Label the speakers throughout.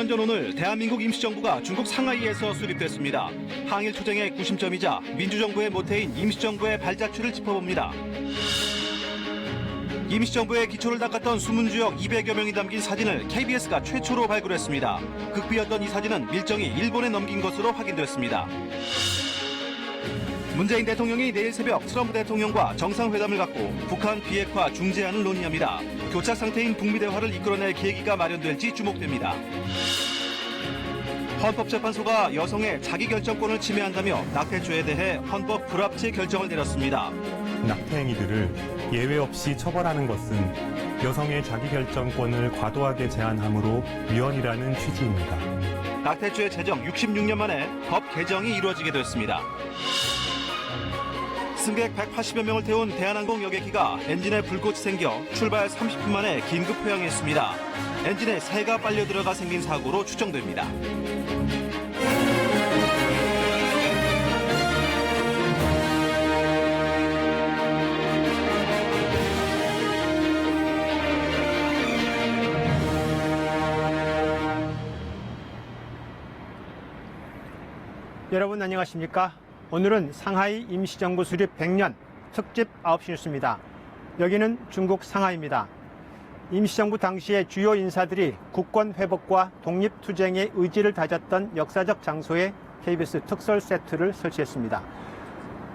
Speaker 1: 100년 전 오늘 대한민국 임시정부가 중국 상하이에서 수립됐습니다. 항일 투쟁의 구심점이자 민주정부의 모태인 임시정부의 발자취를 짚어봅니다. 임시정부의 기초를 닦았던 수문주역 200여 명이 담긴 사진을 KBS가 최초로 발굴했습니다. 극비였던 이 사진은 밀정이 일본에 넘긴 것으로 확인됐습니다. 문재인 대통령이 내일 새벽 트럼프 대통령과 정상회담을 갖고 북한 비핵화 중재안을 논의합니다. 교착 상태인 북미 대화를 이끌어낼 계기가 마련될지 주목됩니다. 헌법재판소가 여성의 자기결정권을 침해한다며 낙태죄에 대해 헌법 불합치 결정을 내렸습니다.
Speaker 2: 낙태 행위들을 예외 없이 처벌하는 것은 여성의 자기결정권을 과도하게 제한함으로 위헌이라는 취지입니다.
Speaker 1: 낙태죄 제정 66년 만에 법 개정이 이루어지게 됐습니다. 승객 180여 명을 태운 대한항공 여객기가 엔진에 불꽃이 생겨 출발 30분 만에 긴급 회항했습니다. 엔진에 새가 빨려 들어가 생긴 사고로 추정됩니다.
Speaker 3: 여러분 안녕하십니까? 오늘은 상하이 임시정부 수립 100년 특집 9시 뉴스입니다. 여기는 중국 상하이입니다. 임시정부 당시의 주요 인사들이 국권 회복과 독립투쟁의 의지를 다졌던 역사적 장소에 KBS 특설 세트를 설치했습니다.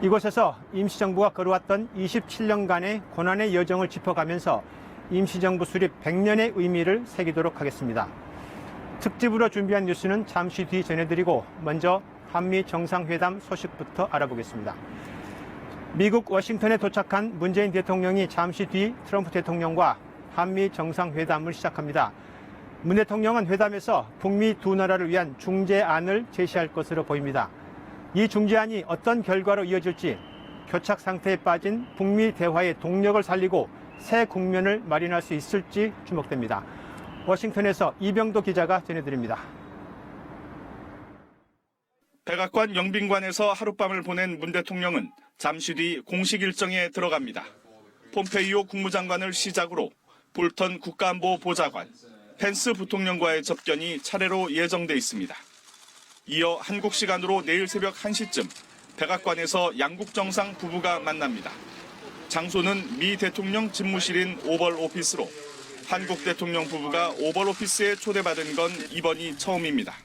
Speaker 3: 이곳에서 임시정부가 걸어왔던 27년간의 고난의 여정을 짚어가면서 임시정부 수립 100년의 의미를 새기도록 하겠습니다. 특집으로 준비한 뉴스는 잠시 뒤 전해드리고 먼저 한미 정상회담 소식부터 알아보겠습니다. 미국 워싱턴에 도착한 문재인 대통령이 잠시 뒤 트럼프 대통령과 한미 정상회담을 시작합니다. 문 대통령은 회담에서 북미 두 나라를 위한 중재안을 제시할 것으로 보입니다. 이 중재안이 어떤 결과로 이어질지 교착 상태에 빠진 북미 대화의 동력을 살리고 새 국면을 마련할 수 있을지 주목됩니다. 워싱턴에서 이병도 기자가 전해드립니다.
Speaker 4: 백악관 영빈관에서 하룻밤을 보낸 문 대통령은 잠시 뒤 공식 일정에 들어갑니다. 폼페이오 국무장관을 시작으로 볼턴 국가안보보좌관, 펜스 부통령과의 접견이 차례로 예정돼 있습니다. 이어 한국 시간으로 내일 새벽 1시쯤 백악관에서 양국 정상 부부가 만납니다. 장소는 미 대통령 집무실인 오벌 오피스로 한국 대통령 부부가 오벌 오피스에 초대받은 건 이번이 처음입니다.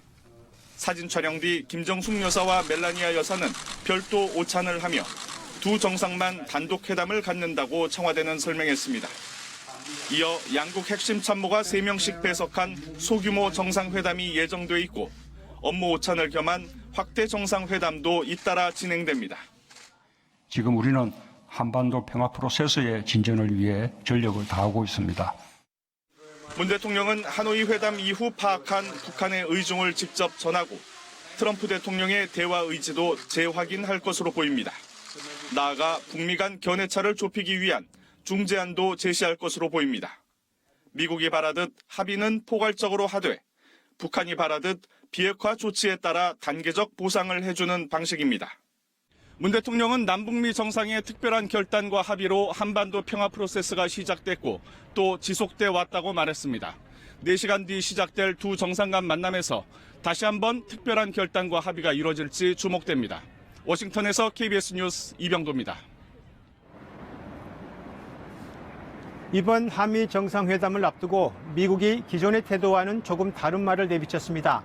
Speaker 4: 사진 촬영 뒤 김정숙 여사와 멜라니아 여사는 별도 오찬을 하며 두 정상만 단독 회담을 갖는다고 청와대는 설명했습니다. 이어 양국 핵심 참모가 3명씩 배석한 소규모 정상회담이 예정돼 있고 업무 오찬을 겸한 확대 정상회담도 잇따라 진행됩니다.
Speaker 5: 지금 우리는 한반도 평화 프로세스의 진전을 위해 전력을 다하고 있습니다.
Speaker 4: 문 대통령은 하노이 회담 이후 파악한 북한의 의중을 직접 전하고 트럼프 대통령의 대화 의지도 재확인할 것으로 보입니다. 나아가 북미 간 견해차를 좁히기 위한 중재안도 제시할 것으로 보입니다. 미국이 바라듯 합의는 포괄적으로 하되 북한이 바라듯 비핵화 조치에 따라 단계적 보상을 해주는 방식입니다. 문 대통령은 남북미 정상의 특별한 결단과 합의로 한반도 평화 프로세스가 시작됐고 또 지속돼 왔다고 말했습니다. 4시간 뒤 시작될 두 정상 간 만남에서 다시 한번 특별한 결단과 합의가 이루어질지 주목됩니다. 워싱턴에서 KBS 뉴스 이병도입니다.
Speaker 3: 이번 한미 정상회담을 앞두고 미국이 기존의 태도와는 조금 다른 말을 내비쳤습니다.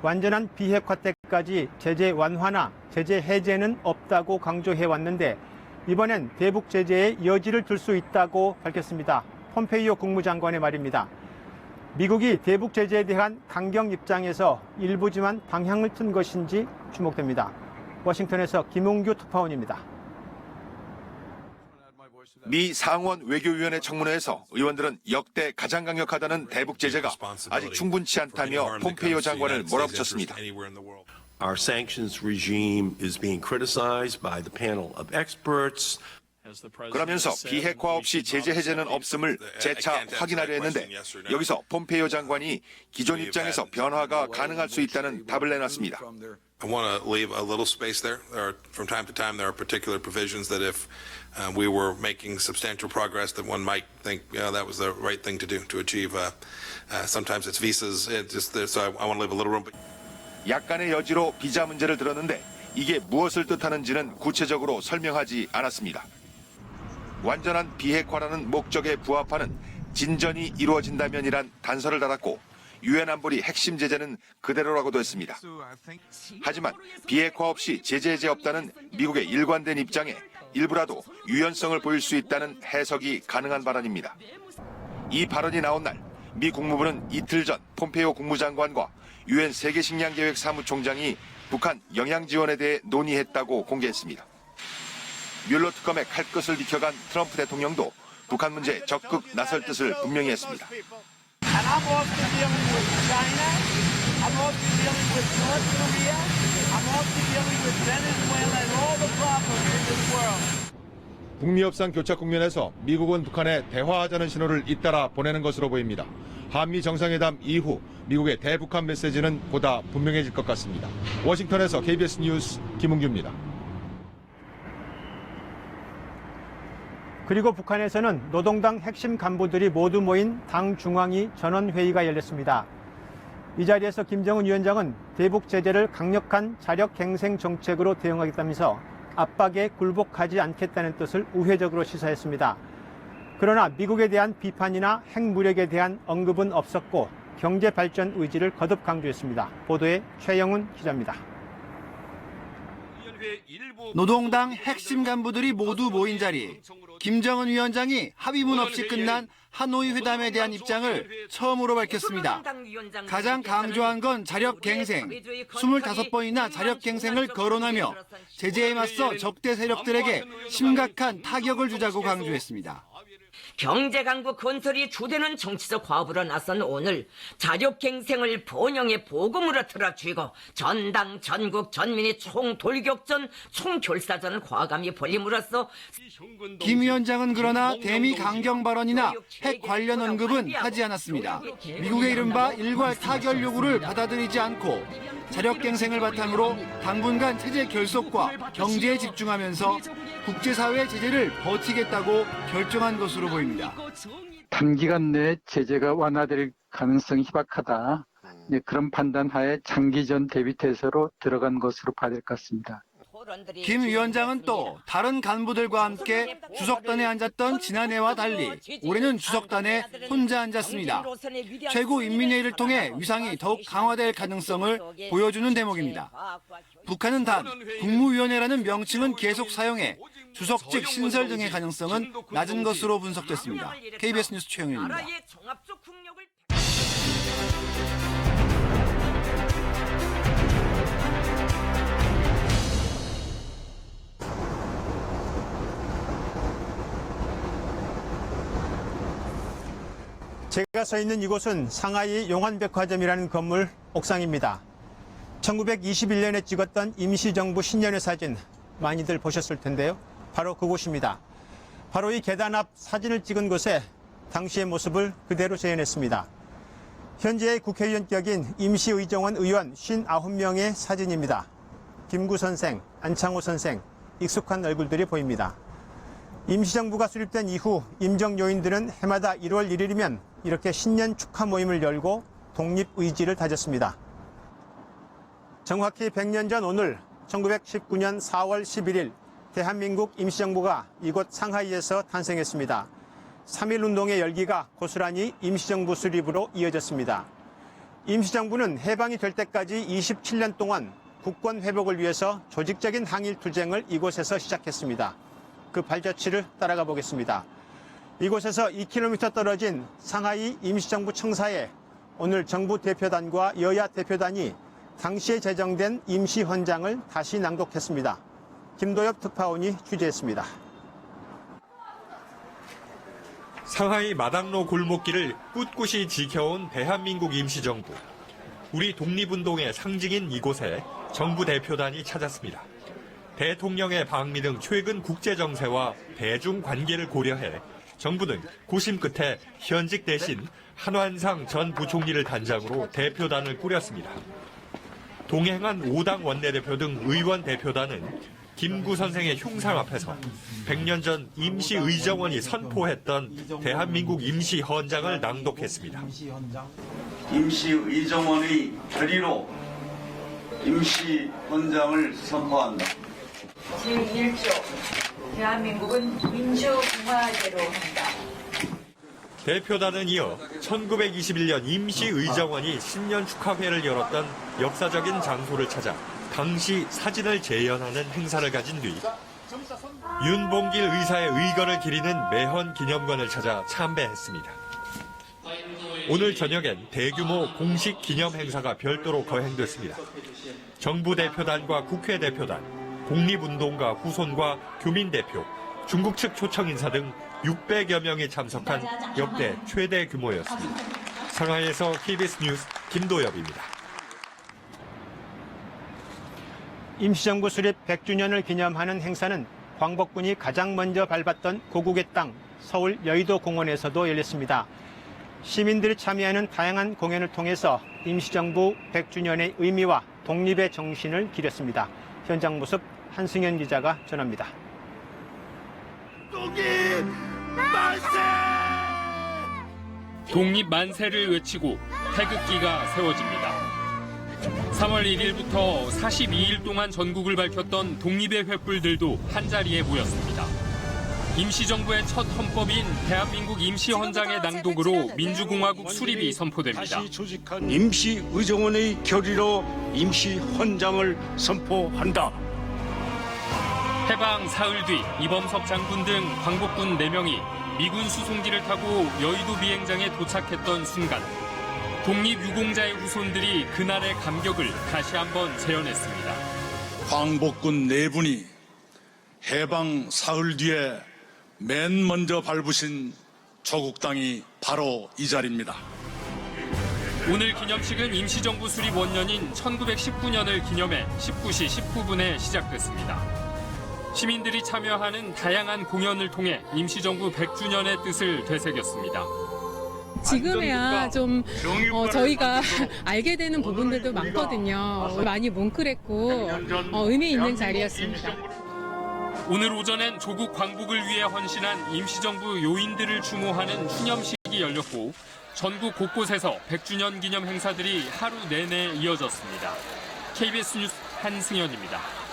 Speaker 3: 완전한 비핵화 때까지 제재 완화나 제재 해제는 없다고 강조해왔는데 이번엔 대북 제재의 여지를 둘 수 있다고 밝혔습니다. 폼페이오 국무장관의 말입니다. 미국이 대북 제재에 대한 강경 입장에서 일부지만 방향을 튼 것인지 주목됩니다. 워싱턴에서 김홍규 특파원입니다.
Speaker 6: 미 상원 외교위원회 청문회에서 의원들은 역대 가장 강력하다는 대북 제재가 아직 충분치 않다며 폼페이오 장관을 몰아붙였습니다.
Speaker 7: Our sanctions regime is being criticized by the panel of experts.
Speaker 6: 그러면서 비핵화 없이 제재 해제는 없음을 재차 확인하려 했는데 여기서 폼페이오 장관이 기존 입장에서 변화가 가능할 수 있다는 답을 내놨습니다.
Speaker 8: I want to leave a little space there. From time to time, there are particular provisions that if we were making substantial progress, that one might think that was the right thing to do to achieve. Sometimes it's visas. So I want to leave a little room.
Speaker 6: 약간의 여지로 비자 문제를 들었는데 이게 무엇을 뜻하는지는 구체적으로 설명하지 않았습니다. 완전한 비핵화라는 목적에 부합하는 진전이 이루어진다면이란 단서를 달았고 유엔 안보리 핵심 제재는 그대로라고도 했습니다. 하지만 비핵화 없이 제재 해제 없다는 미국의 일관된 입장에 일부라도 유연성을 보일 수 있다는 해석이 가능한 발언입니다. 이 발언이 나온 날 미 국무부는 이틀 전 폼페이오 국무장관과 유엔 세계식량계획 사무총장이 북한 영양 지원에 대해 논의했다고 공개했습니다. 뮬러 특검의 칼끝을 비켜간 트럼프 대통령도 북한 문제에 적극 나설 뜻을 분명히 했습니다.
Speaker 9: I'm also dealing with China. I'm also dealing with North Korea. I'm also dealing with Venezuela and all the problems in this world.
Speaker 6: 북미 협상 교착 국면에서 미국은 북한에 대화하자는 신호를 잇따라 보내는 것으로 보입니다. 한미 정상회담 이후 미국의 대북한 메시지는 보다 분명해질 것 같습니다. 워싱턴에서 KBS 뉴스 김웅규입니다.
Speaker 3: 그리고 북한에서는 노동당 핵심 간부들이 모두 모인 당 중앙위 전원회의가 열렸습니다. 이 자리에서 김정은 위원장은 대북 제재를 강력한 자력갱생 정책으로 대응하겠다면서 압박에 굴복하지 않겠다는 뜻을 우회적으로 시사했습니다. 그러나 미국에 대한 비판이나 핵무력에 대한 언급은 없었고 경제 발전 의지를 거듭 강조했습니다. 보도에 최영훈 기자입니다.
Speaker 10: 노동당 핵심 간부들이 모두 모인 자리, 김정은 위원장이 합의문 없이 끝난 하노이 회담에 대한 입장을 처음으로 밝혔습니다. 가장 강조한 건 자력갱생, 25번이나 자력갱생을 거론하며 제재에 맞서 적대 세력들에게 심각한 타격을 주자고 강조했습니다.
Speaker 11: 경제강국 건설이 주되는 정치적 화합으로 나선 오늘 자력갱생을 본영의 복음으로 틀어쥐고 전당 전국 전민이 총돌격전 총결사전을 과감히 벌림으로써
Speaker 10: 김 위원장은 그러나 대미 강경 발언이나 핵 관련 언급은 하지 않았습니다. 미국의 이른바 일괄 타결 요구를 받아들이지 않고 자력갱생을 바탕으로 당분간 체제 결속과 경제에 집중하면서 국제사회 제재를 버티겠다고 결정한 것으로 보입니다.
Speaker 12: 단기간 내에 제재가 완화될 가능성이 희박하다. 그런 판단하에 장기전 대비 태세로 들어간 것으로 봐야 될 것 같습니다.
Speaker 10: 김 위원장은 또 다른 간부들과 함께 주석단에 앉았던 지난해와 달리 올해는 주석단에 혼자 앉았습니다. 최고인민회의를 통해 위상이 더욱 강화될 가능성을 보여주는 대목입니다. 북한은 단 국무위원회라는 명칭은 계속 사용해 주석 측 신설 등의 가능성은 낮은 것으로 분석됐습니다. KBS 뉴스 최영윤입니다.
Speaker 3: 제가 서 있는 이곳은 상하이 용환백화점이라는 건물 옥상입니다. 1921년에 찍었던 임시정부 신년회 사진 많이들 보셨을 텐데요. 바로 그곳입니다. 바로 이 계단 앞 사진을 찍은 곳에 당시의 모습을 그대로 재현했습니다. 현재의 국회의원격인 임시의정원 의원 59명의 사진입니다. 김구 선생, 안창호 선생, 익숙한 얼굴들이 보입니다. 임시정부가 수립된 이후 임정요인들은 해마다 1월 1일이면 이렇게 신년 축하 모임을 열고 독립의지를 다졌습니다. 정확히 100년 전 오늘 1919년 4월 11일 대한민국 임시정부가 이곳 상하이에서 탄생했습니다. 3.1운동의 열기가 고스란히 임시정부 수립으로 이어졌습니다. 임시정부는 해방이 될 때까지 27년 동안 국권 회복을 위해서 조직적인 항일 투쟁을 이곳에서 시작했습니다. 그 발자취를 따라가 보겠습니다. 이곳에서 2km 떨어진 상하이 임시정부 청사에 오늘 정부 대표단과 여야 대표단이 당시에 제정된 임시헌장을 다시 낭독했습니다. 김도엽 특파원이 취재했습니다.
Speaker 13: 상하이 마당로 골목길을 꿋꿋이 지켜온 대한민국 임시정부. 우리 독립운동의 상징인 이곳에 정부 대표단이 찾았습니다. 대통령의 방미 등 최근 국제정세와 대중관계를 고려해 정부는 고심 끝에 현직 대신 한환상 전 부총리를 단장으로 대표단을 꾸렸습니다. 동행한 5당 원내대표 등 의원 대표단은 김구 선생의 흉상 앞에서 100년 전 임시의정원이 선포했던 대한민국 임시헌장을 낭독했습니다.
Speaker 14: 임시의정원의 결의로 임시헌장을 선포한다.
Speaker 15: 제1조 대한민국은 민주공화제로 한다.
Speaker 13: 대표단은 이어 1921년 임시의정원이 신년 축하회를 열었던 역사적인 장소를 찾아 당시 사진을 재현하는 행사를 가진 뒤 윤봉길 의사의 의거를 기리는 매헌 기념관을 찾아 참배했습니다. 오늘 저녁엔 대규모 공식 기념 행사가 별도로 거행됐습니다. 정부 대표단과 국회 대표단, 독립운동가 후손과 교민 대표, 중국 측 초청 인사 등 600여 명이 참석한 역대 최대 규모였습니다. 상하이에서 KBS 뉴스 김도엽입니다.
Speaker 3: 임시정부 수립 100주년을 기념하는 행사는 광복군이 가장 먼저 밟았던 고국의 땅 서울 여의도 공원에서도 열렸습니다. 시민들이 참여하는 다양한 공연을 통해서 임시정부 100주년의 의미와 독립의 정신을 기렸습니다. 현장 모습 한승현 기자가 전합니다.
Speaker 16: 독립 만세를 외치고 태극기가 세워집니다. 3월 1일부터 42일 동안 전국을 밝혔던 독립의 횃불들도 한자리에 모였습니다. 임시정부의 첫 헌법인 대한민국 임시헌장의 낭독으로 민주공화국 수립이 선포됩니다.
Speaker 17: 다시 조직한 임시의정원의 결의로 임시헌장을 선포한다.
Speaker 16: 해방 사흘 뒤 이범석 장군 등 광복군 4명이 미군 수송기를 타고 여의도 비행장에 도착했던 순간 독립유공자의 후손들이 그날의 감격을 다시 한번 재현했습니다.
Speaker 17: 광복군 4분이 해방 사흘 뒤에 맨 먼저 밟으신 조국 땅이 바로 이 자리입니다.
Speaker 16: 오늘 기념식은 임시정부 수립 원년인 1919년을 기념해 19시 19분에 시작됐습니다. 시민들이 참여하는 다양한 공연을 통해 임시정부 100주년의 뜻을 되새겼습니다.
Speaker 18: 지금에야 좀 저희가 알게 되는 부분들도 많거든요. 많이 뭉클했고 의미 있는 자리였습니다.
Speaker 16: 오늘 오전엔 조국 광복을 위해 헌신한 임시정부 요인들을 추모하는 추념식이 열렸고 전국 곳곳에서 100주년 기념 행사들이 하루 내내 이어졌습니다. KBS 뉴스 한승현입니다.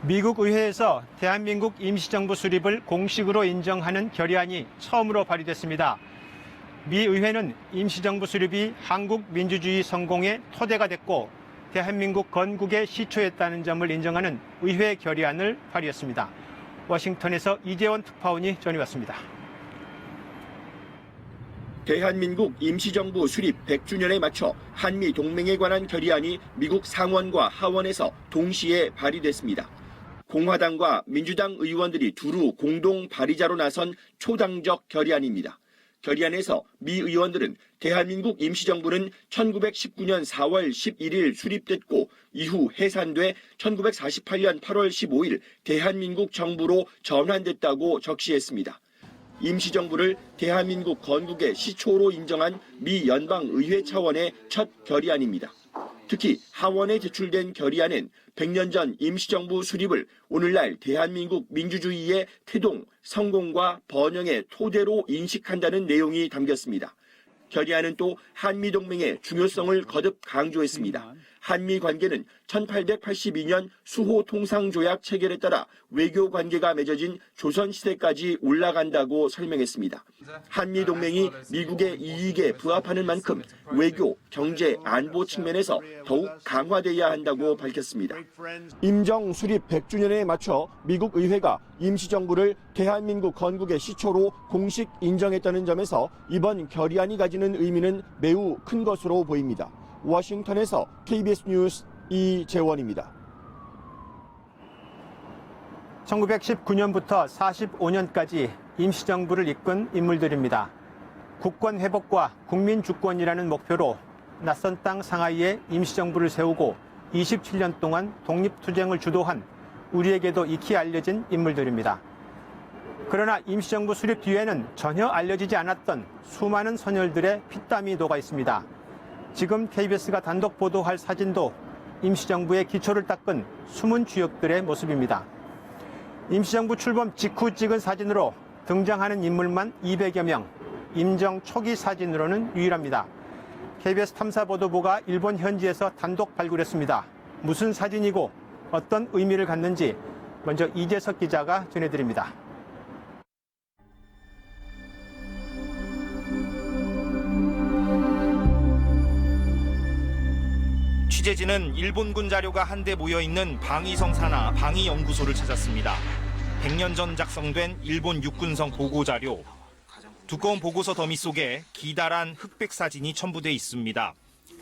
Speaker 3: 미국 의회에서 대한민국 임시정부 수립을 공식으로 인정하는 결의안이 처음으로 발의됐습니다. 미 의회는 임시정부 수립이 한국 민주주의 성공의 토대가 됐고 대한민국 건국의 시초였다는 점을 인정하는 의회 결의안을 발의했습니다. 워싱턴에서 이재원 특파원이 전해왔습니다.
Speaker 19: 대한민국 임시정부 수립 100주년에 맞춰 한미 동맹에 관한 결의안이 미국 상원과 하원에서 동시에 발의됐습니다. 공화당과 민주당 의원들이 두루 공동 발의자로 나선 초당적 결의안입니다. 결의안에서 미 의원들은 대한민국 임시정부는 1919년 4월 11일 수립됐고 이후 해산돼 1948년 8월 15일 대한민국 정부로 전환됐다고 적시했습니다. 임시정부를 대한민국 건국의 시초로 인정한 미 연방의회 차원의 첫 결의안입니다. 특히 하원에 제출된 결의안엔 100년 전 임시정부 수립을 오늘날 대한민국 민주주의의 태동, 성공과 번영의 토대로 인식한다는 내용이 담겼습니다. 결의안은 또 한미동맹의 중요성을 거듭 강조했습니다. 한미 관계는 1882년 수호 통상조약 체결에 따라 외교 관계가 맺어진 조선시대까지 올라간다고 설명했습니다. 한미 동맹이 미국의 이익에 부합하는 만큼 외교, 경제, 안보 측면에서 더욱 강화돼야 한다고 밝혔습니다. 임정 수립 100주년에 맞춰 미국 의회가 임시정부를 대한민국 건국의 시초로 공식 인정했다는 점에서 이번 결의안이 가지는 의미는 매우 큰 것으로 보입니다. 워싱턴에서 KBS 뉴스 이재원입니다. 1919년부터 45년까지 임시정부를 이끈 인물들입니다. 국권 회복과 국민 주권이라는 목표로 낯선 땅 상하이에 임시정부를 세우고 27년 동안 독립투쟁을 주도한 우리에게도 익히 알려진 인물들입니다. 그러나 임시정부 수립 뒤에는 전혀 알려지지 않았던 수많은 선열들의 피땀이 녹아 있습니다.
Speaker 3: 지금 KBS가 단독 보도할 사진도 임시정부의 기초를 닦은 숨은 주역들의 모습입니다. 임시정부 출범 직후 찍은 사진으로 등장하는 인물만 200여 명, 임정 초기 사진으로는 유일합니다. KBS 탐사보도부가 일본 현지에서 단독 발굴했습니다. 무슨 사진이고 어떤 의미를 갖는지 먼저 이재석 기자가 전해드립니다.
Speaker 1: 취재진은 일본군 자료가 한데 모여있는 방위성 산하 방위연구소를 찾았습니다. 100년 전 작성된 일본 육군성 보고자료. 두꺼운 보고서 더미 속에 기다란 흑백 사진이 첨부돼 있습니다.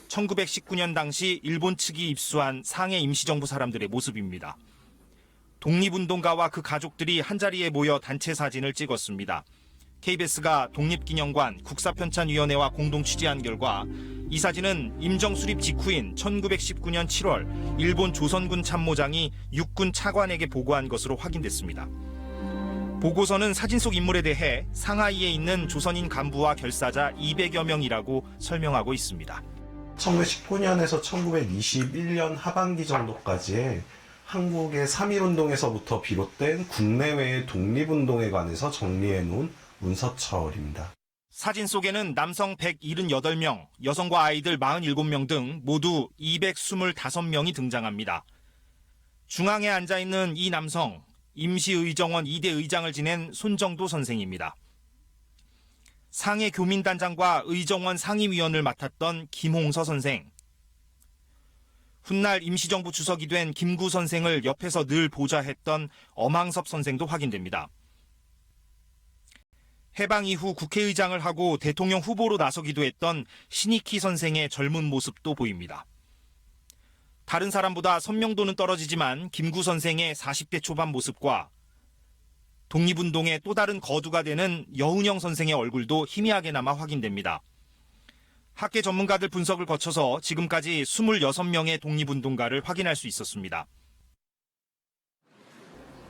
Speaker 1: 1919년 당시 일본 측이 입수한 상해 임시정부 사람들의 모습입니다. 독립운동가와 그 가족들이 한자리에 모여 단체 사진을 찍었습니다. KBS가 독립기념관 국사편찬위원회와 공동 취재한 결과 이 사진은 임정 수립 직후인 1919년 7월 일본 조선군 참모장이 육군 차관에게 보고한 것으로 확인됐습니다. 보고서는 사진 속 인물에 대해 상하이에 있는 조선인 간부와 결사자 200여 명이라고 설명하고 있습니다.
Speaker 20: 1919년에서 1921년 하반기 정도까지의 한국의 3.1운동에서부터 비롯된 국내외의 독립운동에 관해서 정리해놓은 문서철입니다.
Speaker 1: 사진 속에는 남성 178명, 여성과 아이들 47명 등 모두 225명이 등장합니다. 중앙에 앉아있는 이 남성, 임시의정원 2대 의장을 지낸 손정도 선생입니다. 상해 교민단장과 의정원 상임위원을 맡았던 김홍서 선생, 훗날 임시정부 주석이 된 김구 선생을 옆에서 늘 보좌했던 엄항섭 선생도 확인됩니다. 해방 이후 국회의장을 하고 대통령 후보로 나서기도 했던 신익희 선생의 젊은 모습도 보입니다. 다른 사람보다 선명도는 떨어지지만 김구 선생의 40대 초반 모습과 독립운동의 또 다른 거두가 되는 여운형 선생의 얼굴도 희미하게 남아 확인됩니다. 학계 전문가들 분석을 거쳐서 지금까지 26명의 독립운동가를 확인할 수 있었습니다.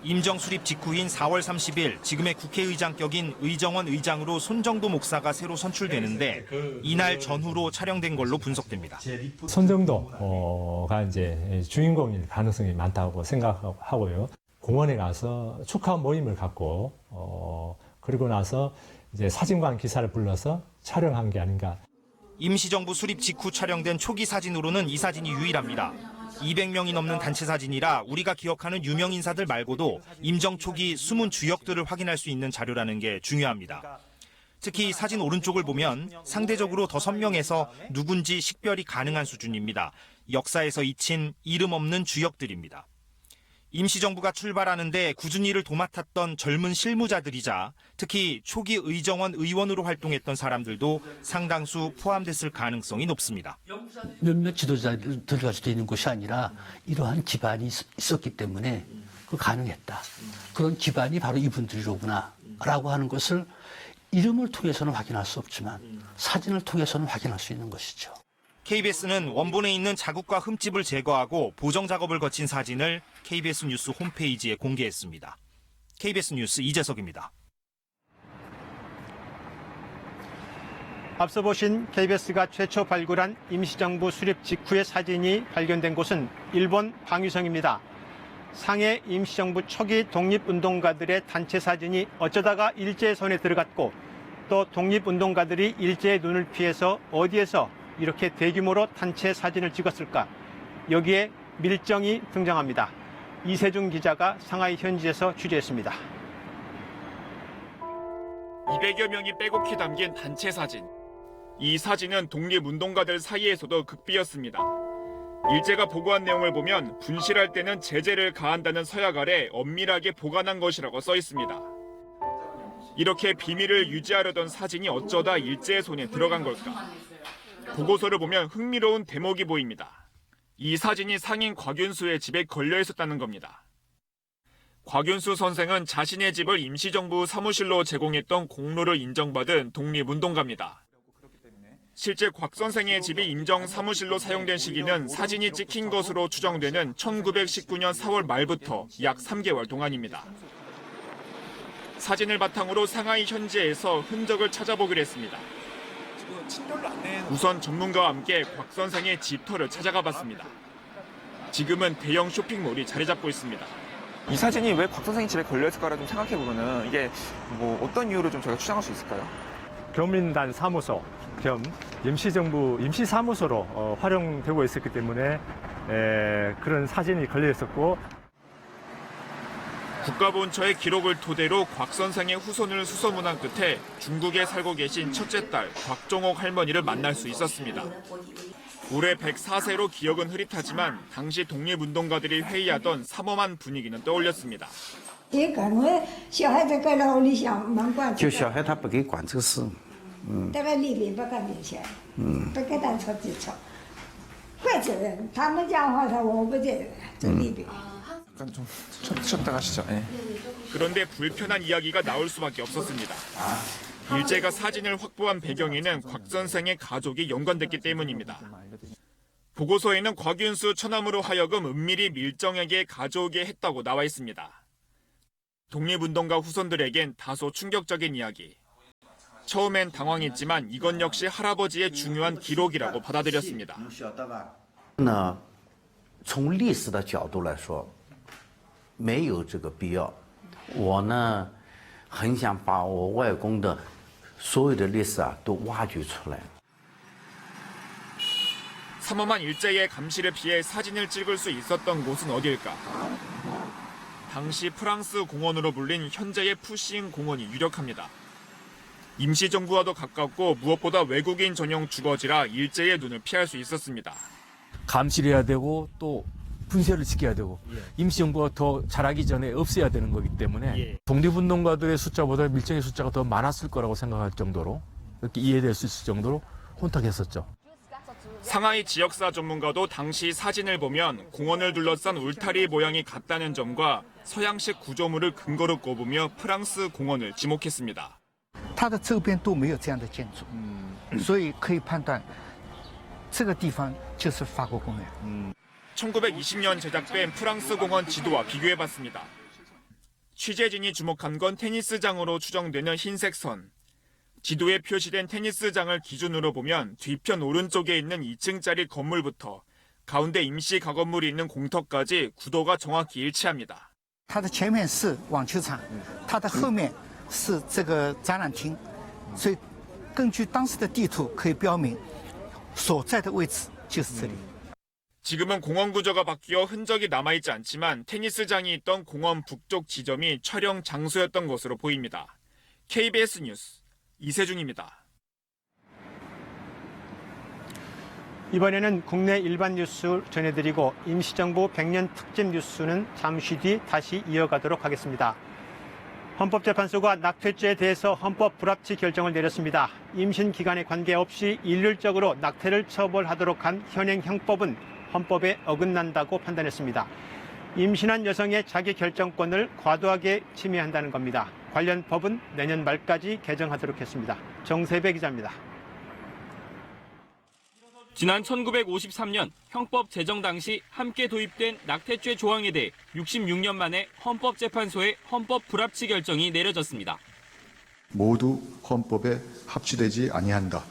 Speaker 1: 임정 수립 직후인 4월 30일 지금의 국회의장격인 의정원 의장으로 손정도 목사가 새로 선출되는데 이날 전후로 촬영된 걸로 분석됩니다.
Speaker 21: 손정도가 이제 주인공일 가능성이 많다고 생각하고요. 공원에 가서 축하 모임을 갖고 그리고 나서 이제 사진관 기사를 불러서 촬영한 게 아닌가.
Speaker 1: 임시정부 수립 직후 촬영된 초기 사진으로는 이 사진이 유일합니다. 200명이 넘는 단체 사진이라 우리가 기억하는 유명 인사들 말고도 임정 초기 숨은 주역들을 확인할 수 있는 자료라는 게 중요합니다. 특히 사진 오른쪽을 보면 상대적으로 더 선명해서 누군지 식별이 가능한 수준입니다. 역사에서 잊힌 이름 없는 주역들입니다. 임시정부가 출발하는데 꾸준히 일을 도맡았던 젊은 실무자들이자 특히 초기 의정원 의원으로 활동했던 사람들도 상당수 포함됐을 가능성이 높습니다.
Speaker 22: 몇몇 지도자들 들어갈 수도 있는 곳이 아니라 이러한 기반이 있었기 때문에 그 가능했다. 그런 기반이 바로 이분들이로구나 라고 하는 것을 이름을 통해서는 확인할 수 없지만 사진을 통해서는 확인할 수 있는 것이죠.
Speaker 1: KBS는 원본에 있는 자국과 흠집을 제거하고 보정 작업을 거친 사진을 KBS 뉴스 홈페이지에 공개했습니다. KBS 뉴스 이재석입니다.
Speaker 3: 앞서 보신 KBS가 최초 발굴한 임시정부 수립 직후의 사진이 발견된 곳은 일본 방위성입니다. 상해 임시정부 초기 독립운동가들의 단체 사진이 어쩌다가 일제의 손에 들어갔고 또 독립운동가들이 일제의 눈을 피해서 어디에서 이렇게 대규모로 단체 사진을 찍었을까? 여기에 밀정이 등장합니다. 이세중 기자가 상하이 현지에서 취재했습니다.
Speaker 4: 200여 명이 빼곡히 담긴 단체 사진. 이 사진은 독립운동가들 사이에서도 극비였습니다. 일제가 보고한 내용을 보면 분실할 때는 제재를 가한다는 서약 아래 엄밀하게 보관한 것이라고 써 있습니다. 이렇게 비밀을 유지하려던 사진이 어쩌다 일제의 손에 들어간 걸까? 보고서를 보면 흥미로운 대목이 보입니다. 이 사진이 상인 곽윤수의 집에 걸려 있었다는 겁니다. 곽윤수 선생은 자신의 집을 임시정부 사무실로 제공했던 공로를 인정받은 독립운동가입니다. 실제 곽 선생의 집이 임정 사무실로 사용된 시기는 사진이 찍힌 것으로 추정되는 1919년 4월 말부터 약 3개월 동안입니다. 사진을 바탕으로 상하이 현지에서 흔적을 찾아보기로 했습니다. 우선 전문가와 함께 곽 선생의 집터를 찾아가 봤습니다. 지금은 대형 쇼핑몰이 자리 잡고 있습니다.
Speaker 2: 이 사진이 왜 곽 선생님 집에 걸려있을까를 좀 생각해보면은 이게 뭐 어떤 이유로 좀 저희가 추정할 수 있을까요?
Speaker 3: 교민단 사무소 겸 임시정부 임시사무소로 활용되고 있었기 때문에 그런 사진이 걸려 있었고,
Speaker 4: 국가본처의 기록을 토대로 곽 선생의 후손을 수소문한 끝에 중국에 살고 계신 첫째 딸 곽종옥 할머니를 만날 수 있었습니다. 올해 104세로 기억은 흐릿하지만 당시 독립운동가들이 회의하던 삼엄한 분위기는 떠올렸습니다.
Speaker 5: 就小孩他不给管这个事，
Speaker 23: 在那里边不敢面前，不跟他吵几吵，怪责任。他们讲话他我不责任，在里边。
Speaker 2: 약간 좀 쉬었다 가시죠. 예.
Speaker 4: 그런데 불편한 이야기가 나올 수밖에 없었습니다. 일제가 사진을 확보한 배경에는 곽 선생의 가족이 연관됐기 때문입니다. 보고서에는 곽윤수 처남으로 하여금 은밀히 밀정에게 가져오게 했다고 나와 있습니다. 독립운동가 후손들에겐 다소 충격적인 이야기. 처음엔 당황했지만 이건 역시 할아버지의 중요한 기록이라고 받아들였습니다.
Speaker 5: 那从历史的角度来说，没有这个必要。我呢，很想把我外公的所有的历史都挖掘出来。
Speaker 4: 삼엄한 일제의 감시를 피해 사진을 찍을 수 있었던 곳은 어딜까? 당시 프랑스 공원으로 불린 현재의 푸싱 공원이 유력합니다. 임시정부와도 가깝고 무엇보다 외국인 전용 주거지라 일제의 눈을 피할 수 있었습니다.
Speaker 24: 감시를 해야 되고 또 분쇄를 지켜야 되고 임시정부가 더 잘하기 전에 없애야 되는 거기 때문에 독립운동가들의 숫자보다 밀정의 숫자가 더 많았을 거라고 생각할 정도로 이렇게 이해될 수 있을 정도로 혼탁했었죠.
Speaker 4: 상하이 지역사 전문가도 당시 사진을 보면 공원을 둘러싼 울타리 모양이 같다는 점과 서양식 구조물을 근거로 꼽으며 프랑스 공원을 지목했습니다.
Speaker 25: 它的周边都没有这样的建筑，所以可以判断这个地方就是法国公园。
Speaker 4: 1920년 제작된 프랑스 공원 지도와 비교해봤습니다. 취재진이 주목한 건 테니스장으로 추정되는 흰색 선. 지도에 표시된 테니스장을 기준으로 보면 뒤편 오른쪽에 있는 2층짜리 건물부터 가운데 임시 가건물이 있는 공터까지 구도가 정확히 일치합니다.
Speaker 25: 它的前面是网球场，它的后面是这个展览厅，所以根据当时的地图可以标明所在的位置就是这里。
Speaker 4: 지금은 공원 구조가 바뀌어 흔적이 남아있지 않지만 테니스장이 있던 공원 북쪽 지점이 촬영 장소였던 것으로 보입니다. KBS 뉴스 이세중입니다.
Speaker 3: 이번에는 국내 일반 뉴스 전해드리고 임시정부 100년 특집 뉴스는 잠시 뒤 다시 이어가도록 하겠습니다. 헌법재판소가 낙태죄에 대해서 헌법 불합치 결정을 내렸습니다. 임신 기간에 관계없이 일률적으로 낙태를 처벌하도록 한 현행 형법은 헌법에 어긋난다고 판단했습니다. 임신한 여성의 자기결정권을 과도하게 침해한다는 겁니다. 관련 법은 내년 말까지 개정하도록 했습니다. 정세배 기자입니다.
Speaker 16: 지난 1953년 형법 제정 당시 함께 도입된 낙태죄 조항에 대해 66년 만에 헌법재판소의 헌법 불합치 결정이 내려졌습니다.
Speaker 26: 모두 헌법에 합치되지 아니한다.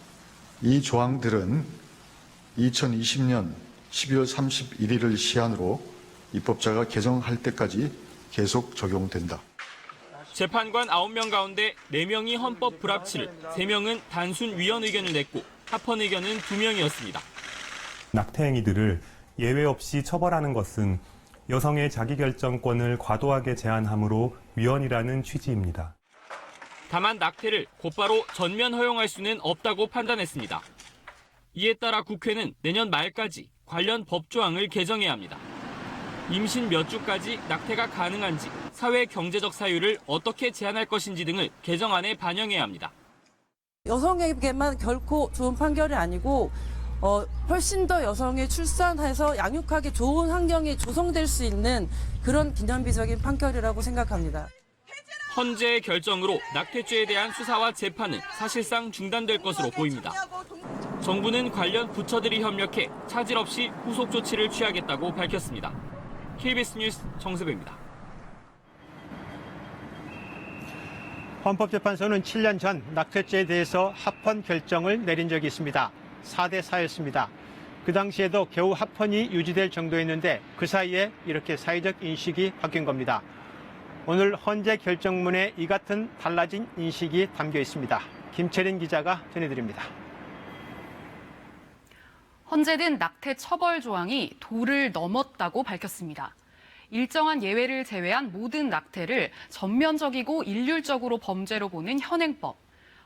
Speaker 26: 이 조항들은 2020년 12월 31일을 시한으로 입법자가 개정할 때까지 계속 적용된다.
Speaker 16: 재판관 9명 가운데 4명이 헌법 불합치를, 3명은 단순 위헌 의견을 냈고 합헌 의견은 2명이었습니다.
Speaker 27: 낙태 행위들을 예외 없이 처벌하는 것은 여성의 자기결정권을 과도하게 제한함으로 위헌이라는 취지입니다.
Speaker 16: 다만 낙태를 곧바로 전면 허용할 수는 없다고 판단했습니다. 이에 따라 국회는 내년 말까지 관련 법조항을 개정해야 합니다. 임신 몇 주까지 낙태가 가능한지, 사회 경제적 사유를 어떻게 제한할 것인지 등을 개정안에 반영해야 합니다.
Speaker 28: 여성에게만 결코 좋은 판결이 아니고 훨씬 더 여성이 출산해서 양육하기 좋은 환경이 조성될 수 있는 그런 기념비적인 판결이라고 생각합니다.
Speaker 16: 헌재의 결정으로 낙태죄에 대한 수사와 재판은 사실상 중단될 것으로 보입니다. 정부는 관련 부처들이 협력해 차질 없이 후속 조치를 취하겠다고 밝혔습니다. KBS 뉴스 정세배입니다.
Speaker 3: 헌법재판소는 7년 전 낙태죄에 대해서 합헌 결정을 내린 적이 있습니다. 4대 4였습니다. 그 당시에도 겨우 합헌이 유지될 정도였는데 그 사이에 이렇게 사회적 인식이 바뀐 겁니다. 오늘 헌재 결정문에 이 같은 달라진 인식이 담겨 있습니다. 김채린 기자가 전해드립니다.
Speaker 6: 헌재는 낙태 처벌 조항이 도를 넘었다고 밝혔습니다. 일정한 예외를 제외한 모든 낙태를 전면적이고 일률적으로 범죄로 보는 현행법.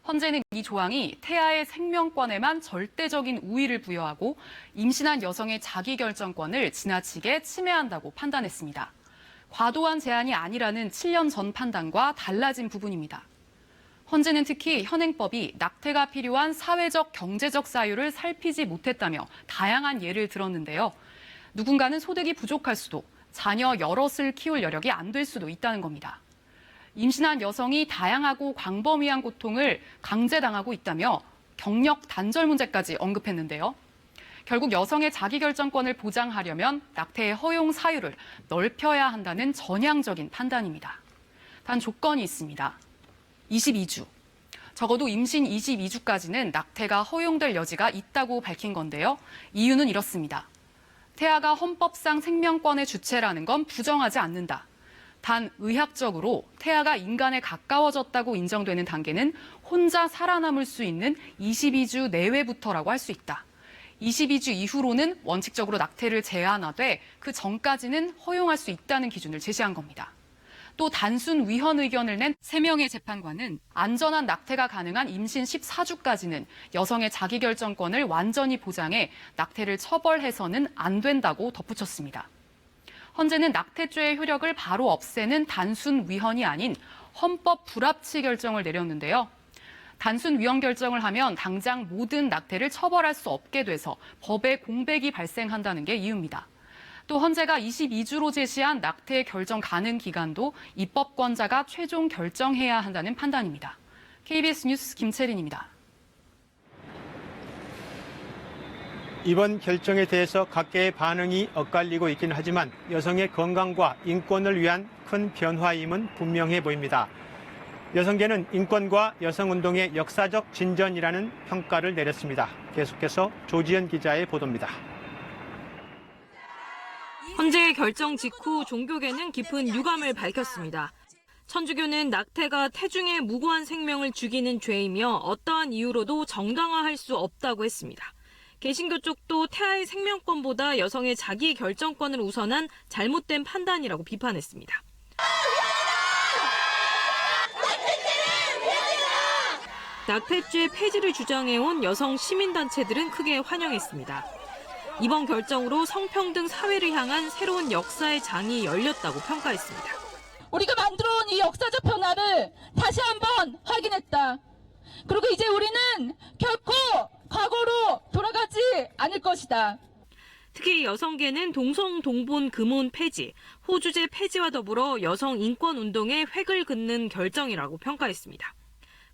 Speaker 6: 헌재는 이 조항이 태아의 생명권에만 절대적인 우위를 부여하고 임신한 여성의 자기결정권을 지나치게 침해한다고 판단했습니다. 과도한 제한이 아니라는 7년 전 판단과 달라진 부분입니다. 헌재는 특히 현행법이 낙태가 필요한 사회적, 경제적 사유를 살피지 못했다며 다양한 예를 들었는데요. 누군가는 소득이 부족할 수도, 자녀 여럿을 키울 여력이 안 될 수도 있다는 겁니다. 임신한 여성이 다양하고 광범위한 고통을 강제당하고 있다며 경력 단절 문제까지 언급했는데요. 결국 여성의 자기결정권을 보장하려면 낙태의 허용 사유를 넓혀야 한다는 전향적인 판단입니다. 단 조건이 있습니다. 22주. 적어도 임신 22주까지는 낙태가 허용될 여지가 있다고 밝힌 건데요. 이유는 이렇습니다. 태아가 헌법상 생명권의 주체라는 건 부정하지 않는다. 단 의학적으로 태아가 인간에 가까워졌다고 인정되는 단계는 혼자 살아남을 수 있는 22주 내외부터라고 할 수 있다. 22주 이후로는 원칙적으로 낙태를 제한하되 그 전까지는 허용할 수 있다는 기준을 제시한 겁니다. 또 단순 위헌 의견을 낸 3명의 재판관은 안전한 낙태가 가능한 임신 14주까지는 여성의 자기결정권을 완전히 보장해 낙태를 처벌해서는 안 된다고 덧붙였습니다. 헌재는 낙태죄의 효력을 바로 없애는 단순 위헌이 아닌 헌법 불합치 결정을 내렸는데요. 단순 위헌 결정을 하면 당장 모든 낙태를 처벌할 수 없게 돼서 법의 공백이 발생한다는 게 이유입니다. 또 헌재가 22주로 제시한 낙태 결정 가능 기간도 입법권자가 최종 결정해야 한다는 판단입니다. KBS 뉴스 김채린입니다.
Speaker 3: 이번 결정에 대해서 각계의 반응이 엇갈리고 있긴 하지만 여성의 건강과 인권을 위한 큰 변화임은 분명해 보입니다. 여성계는 인권과 여성운동의 역사적 진전이라는 평가를 내렸습니다. 계속해서 조지연 기자의 보도입니다.
Speaker 7: 헌재의 결정 직후 종교계는 깊은 유감을 밝혔습니다. 천주교는 낙태가 태중의 무고한 생명을 죽이는 죄이며 어떠한 이유로도 정당화할 수 없다고 했습니다. 개신교 쪽도 태아의 생명권보다 여성의 자기 결정권을 우선한 잘못된 판단이라고 비판했습니다. 낙태죄 폐지를 주장해온 여성 시민단체들은 크게 환영했습니다. 이번 결정으로 성평등 사회를 향한 새로운 역사의 장이 열렸다고 평가했습니다.
Speaker 8: 우리가 만들어온 이 역사적 변화를 다시 한번 확인했다. 그리고 이제 우리는 결코 과거로 돌아가지 않을 것이다.
Speaker 7: 특히 여성계는 동성 동본 금혼 폐지, 호주제 폐지와 더불어 여성 인권 운동에 획을 긋는 결정이라고 평가했습니다.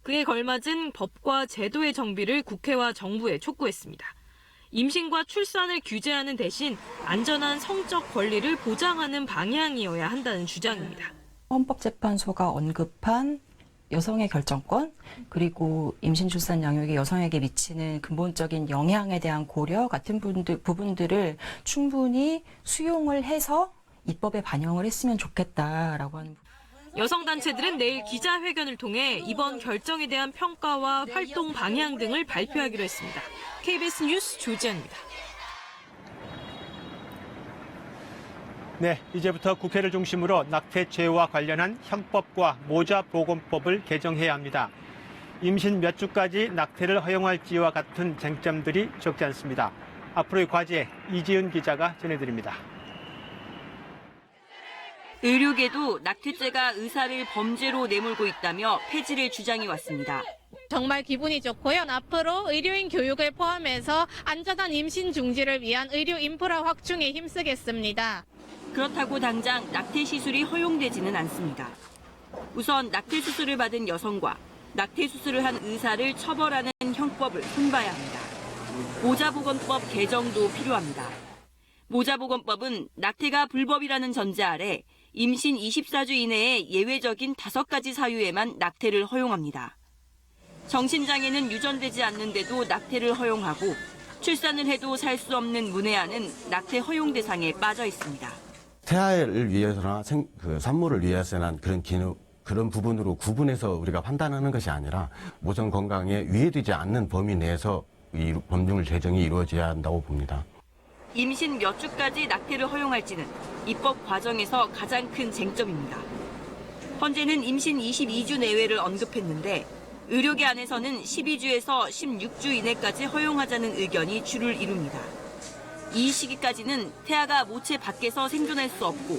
Speaker 7: 그에 걸맞은 법과 제도의 정비를 국회와 정부에 촉구했습니다. 임신과 출산을 규제하는 대신 안전한 성적 권리를 보장하는 방향이어야 한다는 주장입니다.
Speaker 9: 헌법재판소가 언급한 여성의 결정권, 그리고 임신, 출산, 양육이 여성에게 미치는 근본적인 영향에 대한 고려 같은 부분들을 충분히 수용을 해서 입법에 반영을 했으면 좋겠다라고 하는 부분.
Speaker 7: 여성단체들은 내일 기자회견을 통해 이번 결정에 대한 평가와 활동 방향 등을 발표하기로 했습니다. KBS 뉴스 조지연입니다.
Speaker 3: 네, 이제부터 국회를 중심으로 낙태죄와 관련한 형법과 모자보건법을 개정해야 합니다. 임신 몇 주까지 낙태를 허용할지와 같은 쟁점들이 적지 않습니다. 앞으로의 과제 이지은 기자가 전해드립니다.
Speaker 10: 의료계도 낙태죄가 의사를 범죄로 내몰고 있다며 폐지를 주장해왔습니다.
Speaker 11: 정말 기분이 좋고요. 앞으로 의료인 교육을 포함해서 안전한 임신 중지를 위한 의료 인프라 확충에 힘쓰겠습니다.
Speaker 10: 그렇다고 당장 낙태 시술이 허용되지는 않습니다. 우선 낙태 수술을 받은 여성과 낙태 수술을 한 의사를 처벌하는 형법을 손봐야 합니다. 모자보건법 개정도 필요합니다. 모자보건법은 낙태가 불법이라는 전제 아래 임신 24주 이내에 예외적인 5가지 사유에만 낙태를 허용합니다. 정신장애는 유전되지 않는데도 낙태를 허용하고 출산을 해도 살 수 없는 문외아는 낙태 허용 대상에 빠져 있습니다.
Speaker 12: 태아를 위해서나 산모를 위해서는 그런 부분으로 구분해서 우리가 판단하는 것이 아니라 모성 건강에 위해되지 않는 범위 내에서 이 법률 제정이 이루어져야 한다고 봅니다.
Speaker 10: 임신 몇 주까지 낙태를 허용할지는 입법 과정에서 가장 큰 쟁점입니다. 헌재는 임신 22주 내외를 언급했는데 의료계 안에서는 12주에서 16주 이내까지 허용하자는 의견이 주를 이룹니다. 이 시기까지는 태아가 모체 밖에서 생존할 수 없고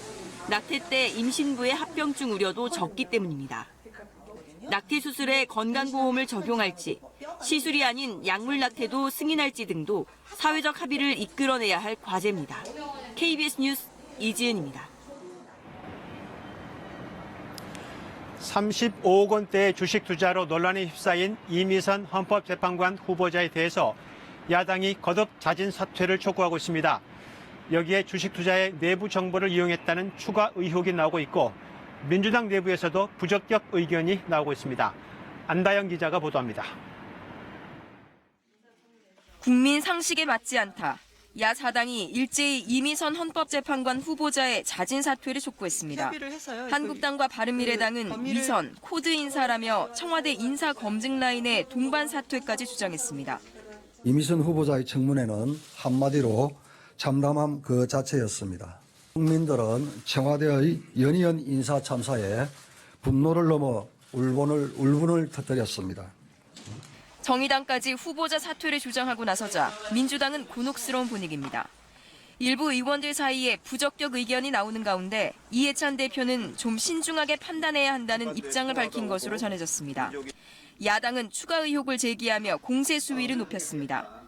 Speaker 10: 낙태 때 임신부의 합병증 우려도 적기 때문입니다. 낙태 수술에 건강보험을 적용할지, 시술이 아닌 약물 낙태도 승인할지 등도 사회적 합의를 이끌어내야 할 과제입니다. KBS 뉴스 이지은입니다.
Speaker 3: 35억 원대의 주식 투자로 논란에 휩싸인 이미선 헌법재판관 후보자에 대해서 야당이 거듭 자진 사퇴를 촉구하고 있습니다. 여기에 주식 투자의 내부 정보를 이용했다는 추가 의혹이 나오고 있고 민주당 내부에서도 부적격 의견이 나오고 있습니다. 안다영 기자가 보도합니다.
Speaker 13: 국민 상식에 맞지 않다. 야 4당이 일제히 이미선 헌법재판관 후보자의 자진 사퇴를 촉구했습니다. 한국당과 바른미래당은 위선, 코드 인사라며 청와대 인사 검증 라인의 동반 사퇴까지 주장했습니다.
Speaker 14: 이미선 후보자의 청문회는 한마디로 참담함 그 자체였습니다. 국민들은 청와대의 연이은 인사 참사에 분노를 넘어 울분을 터뜨렸습니다.
Speaker 13: 정의당까지 후보자 사퇴를 주장하고 나서자 민주당은 곤혹스러운 분위기입니다. 일부 의원들 사이에 부적격 의견이 나오는 가운데 이해찬 대표는 좀 신중하게 판단해야 한다는 입장을 밝힌 것으로 전해졌습니다. 야당은 추가 의혹을 제기하며 공세 수위를 높였습니다.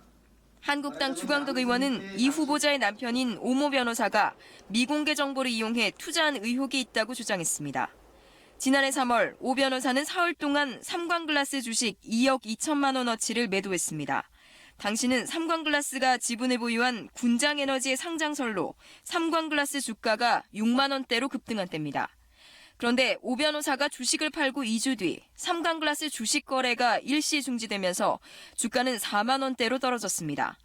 Speaker 13: 한국당 주광덕 의원은 이 후보자의 남편인 오모 변호사가 미공개 정보를 이용해 투자한 의혹이 있다고 주장했습니다. 지난해 3월 오 변호사는 사흘 동안 삼광글라스 주식 2억 2천만 원어치를 매도했습니다. 당시는 삼광글라스가 지분을 보유한 군장에너지의 상장설로 삼광글라스 주가가 6만 원대로 급등한 때입니다. 그런데 오 변호사가 주식을 팔고 2주 뒤 삼광글라스 주식 거래가 일시 중지되면서 주가는 4만 원대로 떨어졌습니다.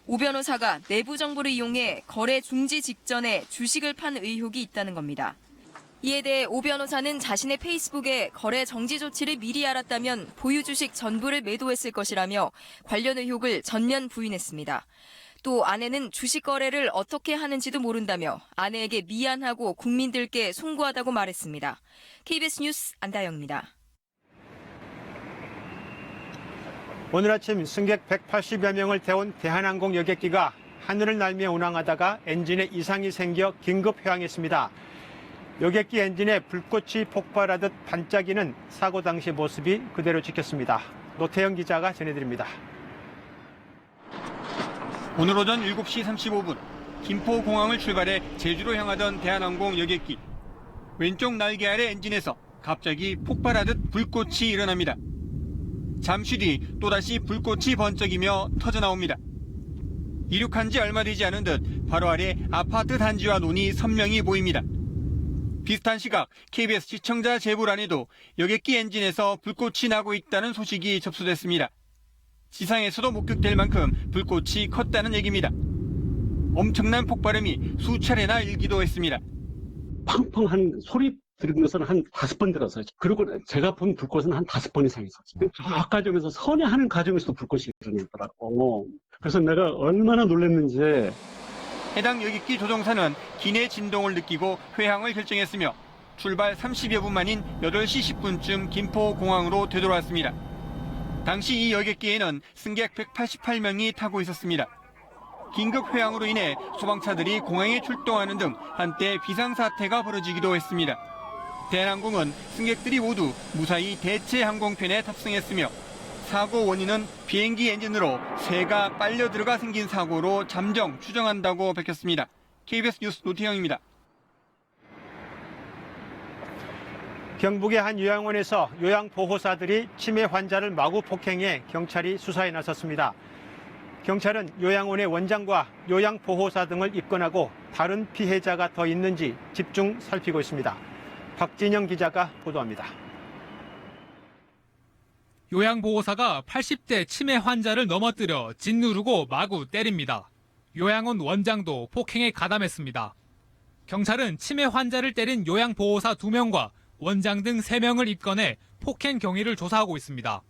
Speaker 13: 오 변호사가 내부 정보를 이용해 거래 중지 직전에 주식을 판 의혹이 있다는 겁니다. 이에 대해 오 변호사는 자신의 페이스북에 거래 정지 조치를 미리 알았다면 보유 주식 전부를 매도했을 것이라며 관련 의혹을 전면 부인했습니다. 또 아내는 주식 거래를 어떻게 하는지도 모른다며 아내에게 미안하고 국민들께 송구하다고 말했습니다. KBS 뉴스 안다영입니다.
Speaker 3: 오늘 아침 승객 180여 명을 태운 대한항공 여객기가 하늘을 날며 운항하다가 엔진에 이상이 생겨 긴급 회항했습니다. 여객기 엔진에 불꽃이 폭발하듯 반짝이는 사고 당시 모습이 그대로 찍혔습니다. 노태영 기자가 전해드립니다.
Speaker 15: 오늘 오전 7시 35분 김포공항을 출발해 제주로 향하던 대한항공 여객기. 왼쪽 날개 아래 엔진에서 갑자기 폭발하듯 불꽃이 일어납니다. 잠시 뒤 또다시 불꽃이 번쩍이며 터져나옵니다. 이륙한 지 얼마 되지 않은 듯 바로 아래 아파트 단지와 논이 선명히 보입니다. 비슷한 시각 KBS 시청자 제보란에도 여객기 엔진에서 불꽃이 나고 있다는 소식이 접수됐습니다. 지상에서도 목격될 만큼 불꽃이 컸다는 얘기입니다. 엄청난 폭발음이 수차례나 일기도 했습니다.
Speaker 17: 팡팡한 소리 들은 것은 한 5번 들었어요. 그리고 제가 본 불꽃은 한 5번 이상 있었어요. 저 과정에서 선회하는 과정에서도 불꽃이 일어나더라고. 그래서 내가 얼마나 놀랐는지.
Speaker 15: 해당 여객기 조종사는 기내 진동을 느끼고 회항을 결정했으며 출발 30여 분 만인 8시 10분쯤 김포공항으로 되돌아왔습니다. 당시 이 여객기에는 승객 188명이 타고 있었습니다. 긴급 회항으로 인해 소방차들이 공항에 출동하는 등 한때 비상사태가 벌어지기도 했습니다. 대한항공은 승객들이 모두 무사히 대체 항공편에 탑승했으며 사고 원인은 비행기 엔진으로 새가 빨려 들어가 생긴 사고로 잠정 추정한다고 밝혔습니다. KBS 뉴스 노태영입니다.
Speaker 3: 경북의 한 요양원에서 요양보호사들이 치매 환자를 마구 폭행해 경찰이 수사에 나섰습니다. 경찰은 요양원의 원장과 요양보호사 등을 입건하고 다른 피해자가 더 있는지 집중 살피고 있습니다. 박진영 기자가 보도합니다.
Speaker 1: 요양보호사가 80대 치매 환자를 넘어뜨려 짓누르고 마구 때립니다. 요양원 원장도 폭행에 가담했습니다. 경찰은 치매 환자를 때린 요양보호사 2명과 원장 등 3명을 입건해 폭행 경위를 조사하고 있습니다.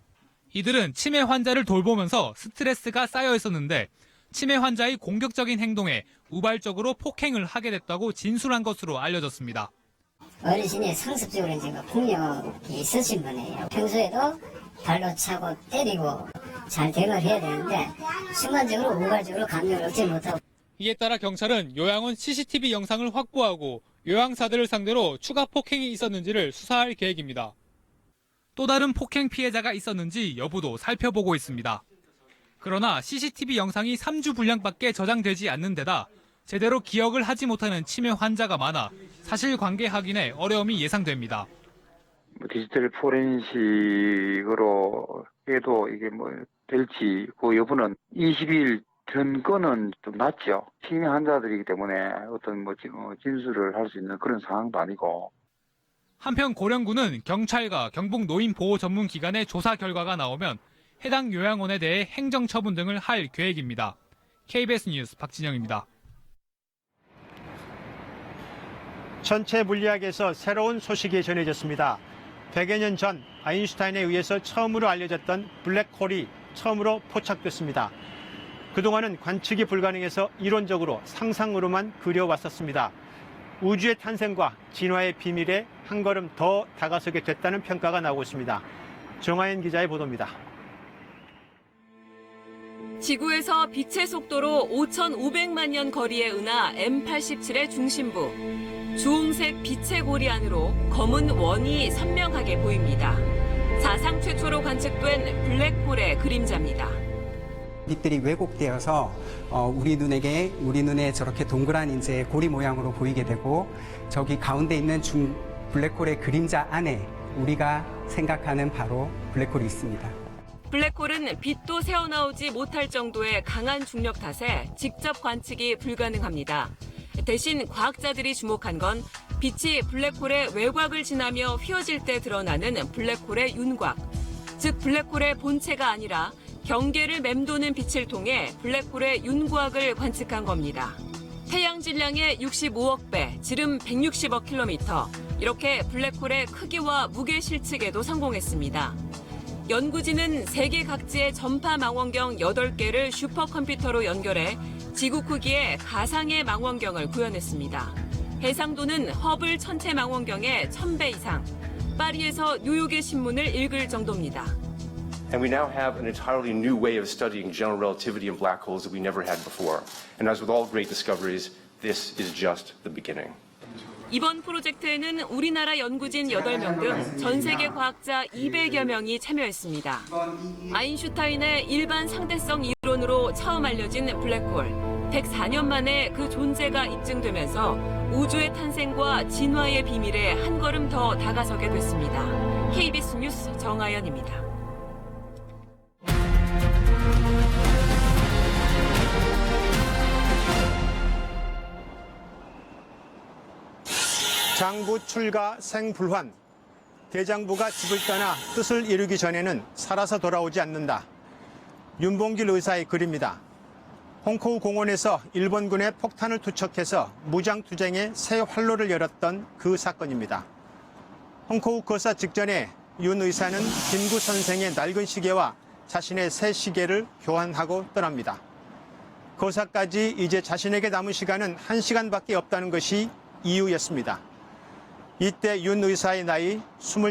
Speaker 1: 이들은 치매 환자를 돌보면서 스트레스가 쌓여 있었는데 치매 환자의 공격적인 행동에 우발적으로 폭행을 하게 됐다고 진술한 것으로 알려졌습니다.
Speaker 2: 어르신이 상습적으로 이제 폭력이 있으신 분이에요. 평소에도 발로 차고 때리고 잘 대응을 해야 되는데 순간적으로 우발적으로 감정을 억제 못하고.
Speaker 1: 이에 따라 경찰은 요양원 CCTV 영상을 확보하고 요양사들을 상대로 추가 폭행이 있었는지를 수사할 계획입니다. 또 다른 폭행 피해자가 있었는지 여부도 살펴보고 있습니다. 그러나 CCTV 영상이 3주 분량밖에 저장되지 않는 데다 제대로 기억을 하지 못하는 치매 환자가 많아 사실관계 확인에 어려움이 예상됩니다.
Speaker 18: 디지털 포렌식으로 해도 이게 될지 그 여부는 20일 전 거는 좀 낫죠. 치매 환자들이기 때문에 어떤 진술을 할 수 있는 그런 상황도 아니고.
Speaker 1: 한편 고령군은 경찰과 경북 노인보호전문기관의 조사 결과가 나오면 해당 요양원에 대해 행정처분 등을 할 계획입니다. KBS 뉴스 박진영입니다.
Speaker 3: 천체 물리학에서 새로운 소식이 전해졌습니다. 100여 년 전 아인슈타인에 의해서 처음으로 알려졌던 블랙홀이 처음으로 포착됐습니다. 그동안은 관측이 불가능해서 이론적으로 상상으로만 그려왔었습니다. 우주의 탄생과 진화의 비밀에 한 걸음 더 다가서게 됐다는 평가가 나오고 있습니다. 정하연 기자의 보도입니다.
Speaker 13: 지구에서 빛의 속도로 5,500만 년 거리에 은하 M87의 중심부. 주홍색 빛의 고리 안으로 검은 원이 선명하게 보입니다. 사상 최초로 관측된 블랙홀의 그림자입니다.
Speaker 19: 빛들이 왜곡되어서 우리 눈에 저렇게 동그란 이제 고리 모양으로 보이게 되고 저기 가운데 있는 블랙홀의 그림자 안에 우리가 생각하는 바로 블랙홀이 있습니다.
Speaker 13: 블랙홀은 빛도 새어나오지 못할 정도의 강한 중력 탓에 직접 관측이 불가능합니다. 대신 과학자들이 주목한 건 빛이 블랙홀의 외곽을 지나며 휘어질 때 드러나는 블랙홀의 윤곽, 즉 블랙홀의 본체가 아니라 경계를 맴도는 빛을 통해 블랙홀의 윤곽을 관측한 겁니다. 태양 질량의 65억 배, 지름 160억 킬로미터, 이렇게 블랙홀의 크기와 무게 실측에도 성공했습니다. 연구진은 세계 각지의 전파 망원경 8개를 슈퍼컴퓨터로 연결해 지구 크기의 가상의 망원경을 구현했습니다. 해상도는 허블 천체 망원경의 1000배 이상, 파리에서 뉴욕의 신문을 읽을 정도입니다.
Speaker 20: And we now have an entirely new way of studying general relativity in black holes that we never had before. And as with all great discoveries, this is just the beginning.
Speaker 13: 이번 프로젝트에는 우리나라 연구진 8명 등 전 세계 과학자 200여 명이 참여했습니다. 아인슈타인의 일반 상대성 이론으로 처음 알려진 블랙홀. 104년 만에 그 존재가 입증되면서 우주의 탄생과 진화의 비밀에 한 걸음 더 다가서게 됐습니다. KBS 뉴스 정하연입니다.
Speaker 3: 장부 출가 생불환. 대장부가 집을 떠나 뜻을 이루기 전에는 살아서 돌아오지 않는다. 윤봉길 의사의 글입니다. 홍코우 공원에서 일본군의 폭탄을 투척해서 무장투쟁의 새 활로를 열었던 그 사건입니다. 홍코우 거사 직전에 윤 의사는 김구 선생의 낡은 시계와 자신의 새 시계를 교환하고 떠납니다. 거사까지 이제 자신에게 남은 시간은 1시간밖에 없다는 것이 이유였습니다. 이때 윤 의사의 나이 25.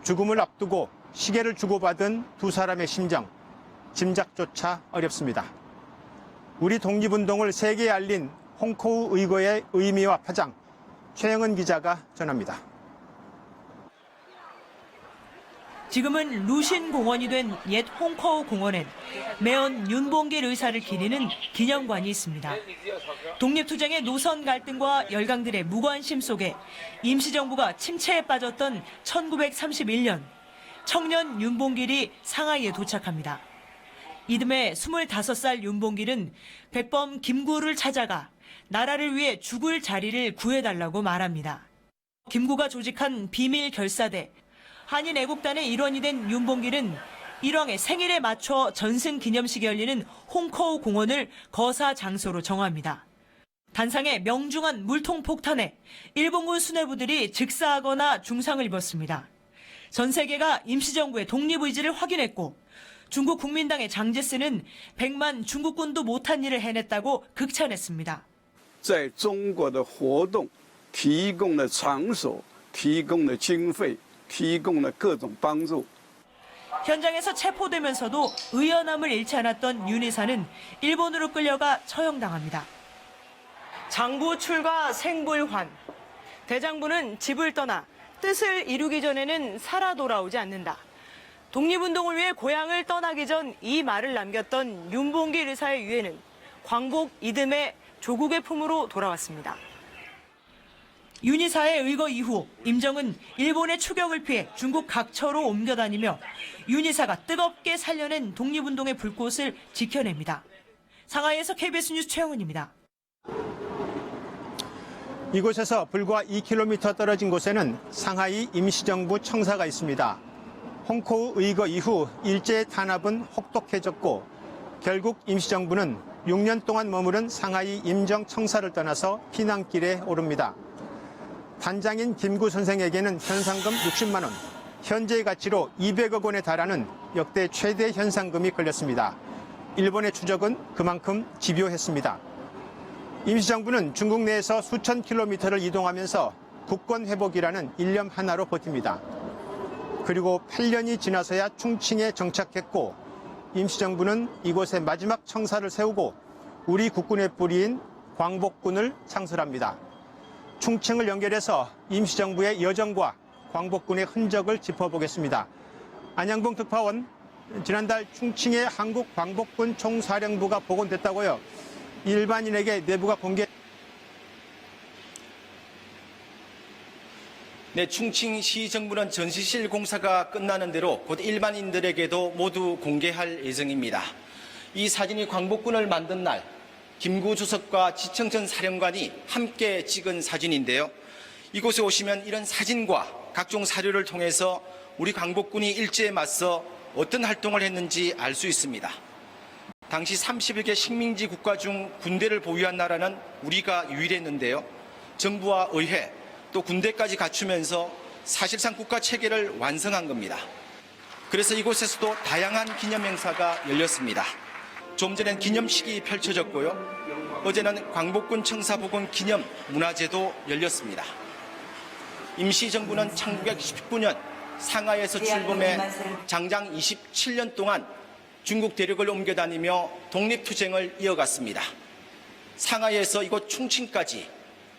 Speaker 3: 죽음을 앞두고 시계를 주고받은 두 사람의 심정, 짐작조차 어렵습니다. 우리 독립운동을 세계에 알린 홍코우 의거의 의미와 파장, 최영은 기자가 전합니다.
Speaker 21: 지금은 루신 공원이 된 옛 홍코우 공원엔 매연 윤봉길 의사를 기리는 기념관이 있습니다. 독립투쟁의 노선 갈등과 열강들의 무관심 속에 임시정부가 침체에 빠졌던 1931년 청년 윤봉길이 상하이에 도착합니다. 이듬해 25살 윤봉길은 백범 김구를 찾아가 나라를 위해 죽을 자리를 구해달라고 말합니다. 김구가 조직한 비밀 결사대, 한인 애국단의 일원이 된 윤봉길은 일왕의 생일에 맞춰 전승 기념식이 열리는 홍커우 공원을 거사 장소로 정합니다. 단상에 명중한 물통 폭탄에 일본군 수뇌부들이 즉사하거나 중상을 입었습니다. 전 세계가 임시정부의 독립의지를 확인했고 중국 국민당의 장제스는 100만 중국군도 못한 일을 해냈다고 극찬했습니다.
Speaker 4: 在中国的活动提供了场所，提供了经费，提供了各种帮助。
Speaker 21: 현장에서 체포되면서도 의연함을 잃지 않았던 윤 의사는 일본으로 끌려가 처형당합니다. 장부 출가 생불환. 대장부는 집을 떠나 뜻을 이루기 전에는 살아 돌아오지 않는다. 독립운동을 위해 고향을 떠나기 전 이 말을 남겼던 윤봉길 의사의 유해는 광복 이듬해 조국의 품으로 돌아왔습니다. 윤 의사의 의거 이후 임정은 일본의 추격을 피해 중국 각처로 옮겨다니며 윤 의사가 뜨겁게 살려낸 독립운동의 불꽃을 지켜냅니다. 상하이에서 KBS 뉴스 최영은입니다.
Speaker 3: 이곳에서 불과 2km 떨어진 곳에는 상하이 임시정부 청사가 있습니다. 홍커우 의거 이후 일제의 탄압은 혹독해졌고 결국 임시정부는 6년 동안 머무른 상하이 임정청사를 떠나서 피난길에 오릅니다. 단장인 김구 선생에게는 현상금 60만 원, 현재의 가치로 200억 원에 달하는 역대 최대 현상금이 걸렸습니다. 일본의 추적은 그만큼 집요했습니다. 임시정부는 중국 내에서 수천 킬로미터를 이동하면서 국권 회복이라는 일념 하나로 버팁니다. 그리고 8년이 지나서야 충칭에 정착했고 임시정부는 이곳에 마지막 청사를 세우고 우리 국군의 뿌리인 광복군을 창설합니다. 충칭을 연결해서 임시정부의 여정과 광복군의 흔적을 짚어보겠습니다. 안양봉 특파원, 지난달 충칭에 한국 광복군 총사령부가 복원됐다고요. 일반인에게 내부가 공개.
Speaker 5: 네, 충칭시 정부는 전시실 공사가 끝나는 대로 곧 일반인들에게도 모두 공개할 예정입니다. 이 사진이 광복군을 만든 날 김구 주석과 지청전 사령관이 함께 찍은 사진인데요. 이곳에 오시면 이런 사진과 각종 사료를 통해서 우리 광복군이 일제에 맞서 어떤 활동을 했는지 알 수 있습니다. 당시 30여 개 식민지 국가 중 군대를 보유한 나라는 우리가 유일했는데요. 정부와 의회 또 군대까지 갖추면서 사실상 국가 체계를 완성한 겁니다. 그래서 이곳에서도 다양한 기념 행사가 열렸습니다. 좀 전엔 기념식이 펼쳐졌고요. 어제는 광복군 청사 복원 기념 문화제도 열렸습니다. 임시정부는 1919년 상하이에서 출범해 장장 27년 동안 중국 대륙을 옮겨다니며 독립투쟁을 이어갔습니다. 상하이에서 이곳 충칭까지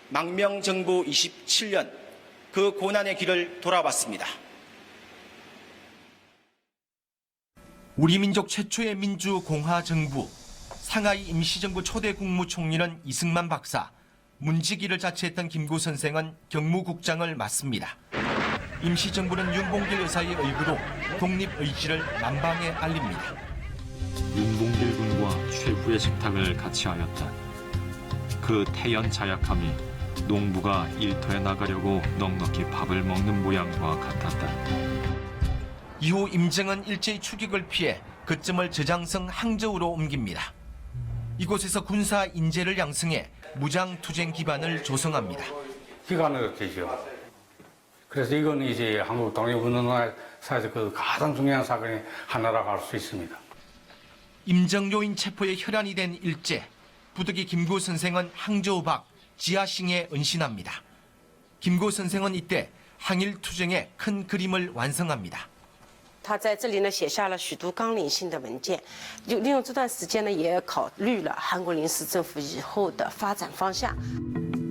Speaker 5: 망명정부 27년 그 고난의 길을 돌아봤습니다. 우리 민족 최초의 민주공화정부 상하이 임시정부 초대 국무총리는 이승만 박사, 문지기를 자처했던 김구 선생은 경무국장을 맡습니다. 임시정부는 윤봉길 의사의 의구로 독립의지를 만방에 알립니다.
Speaker 22: 윤봉길 군과 최후의 식탁을 같이 하였다. 그 태연 자약함이 농부가 일터에 나가려고 넉넉히 밥을 먹는 모양과 같았다.
Speaker 5: 이후 임정은 일제의 추격을 피해 거점을 저장성 항저우로 옮깁니다. 이곳에서 군사 인재를 양성해 무장투쟁 기반을 조성합니다.
Speaker 23: 기간을 되죠. 그래서 이건 이제 한국 독립운동사에서 그 가장 중요한 사건이 하나라고 할 수 있습니다.
Speaker 5: 임정요인 체포에 혈안이 된 일제, 부득이 김구 선생은 항저우 밖 지하싱에 은신합니다. 김구 선생은 이때 항일 투쟁의 큰 그림을 완성합니다.
Speaker 24: 他在这里呢写下了许多纲领性的文件，就利用这段时间呢，也考虑了韩国临时政府以后的发展方向。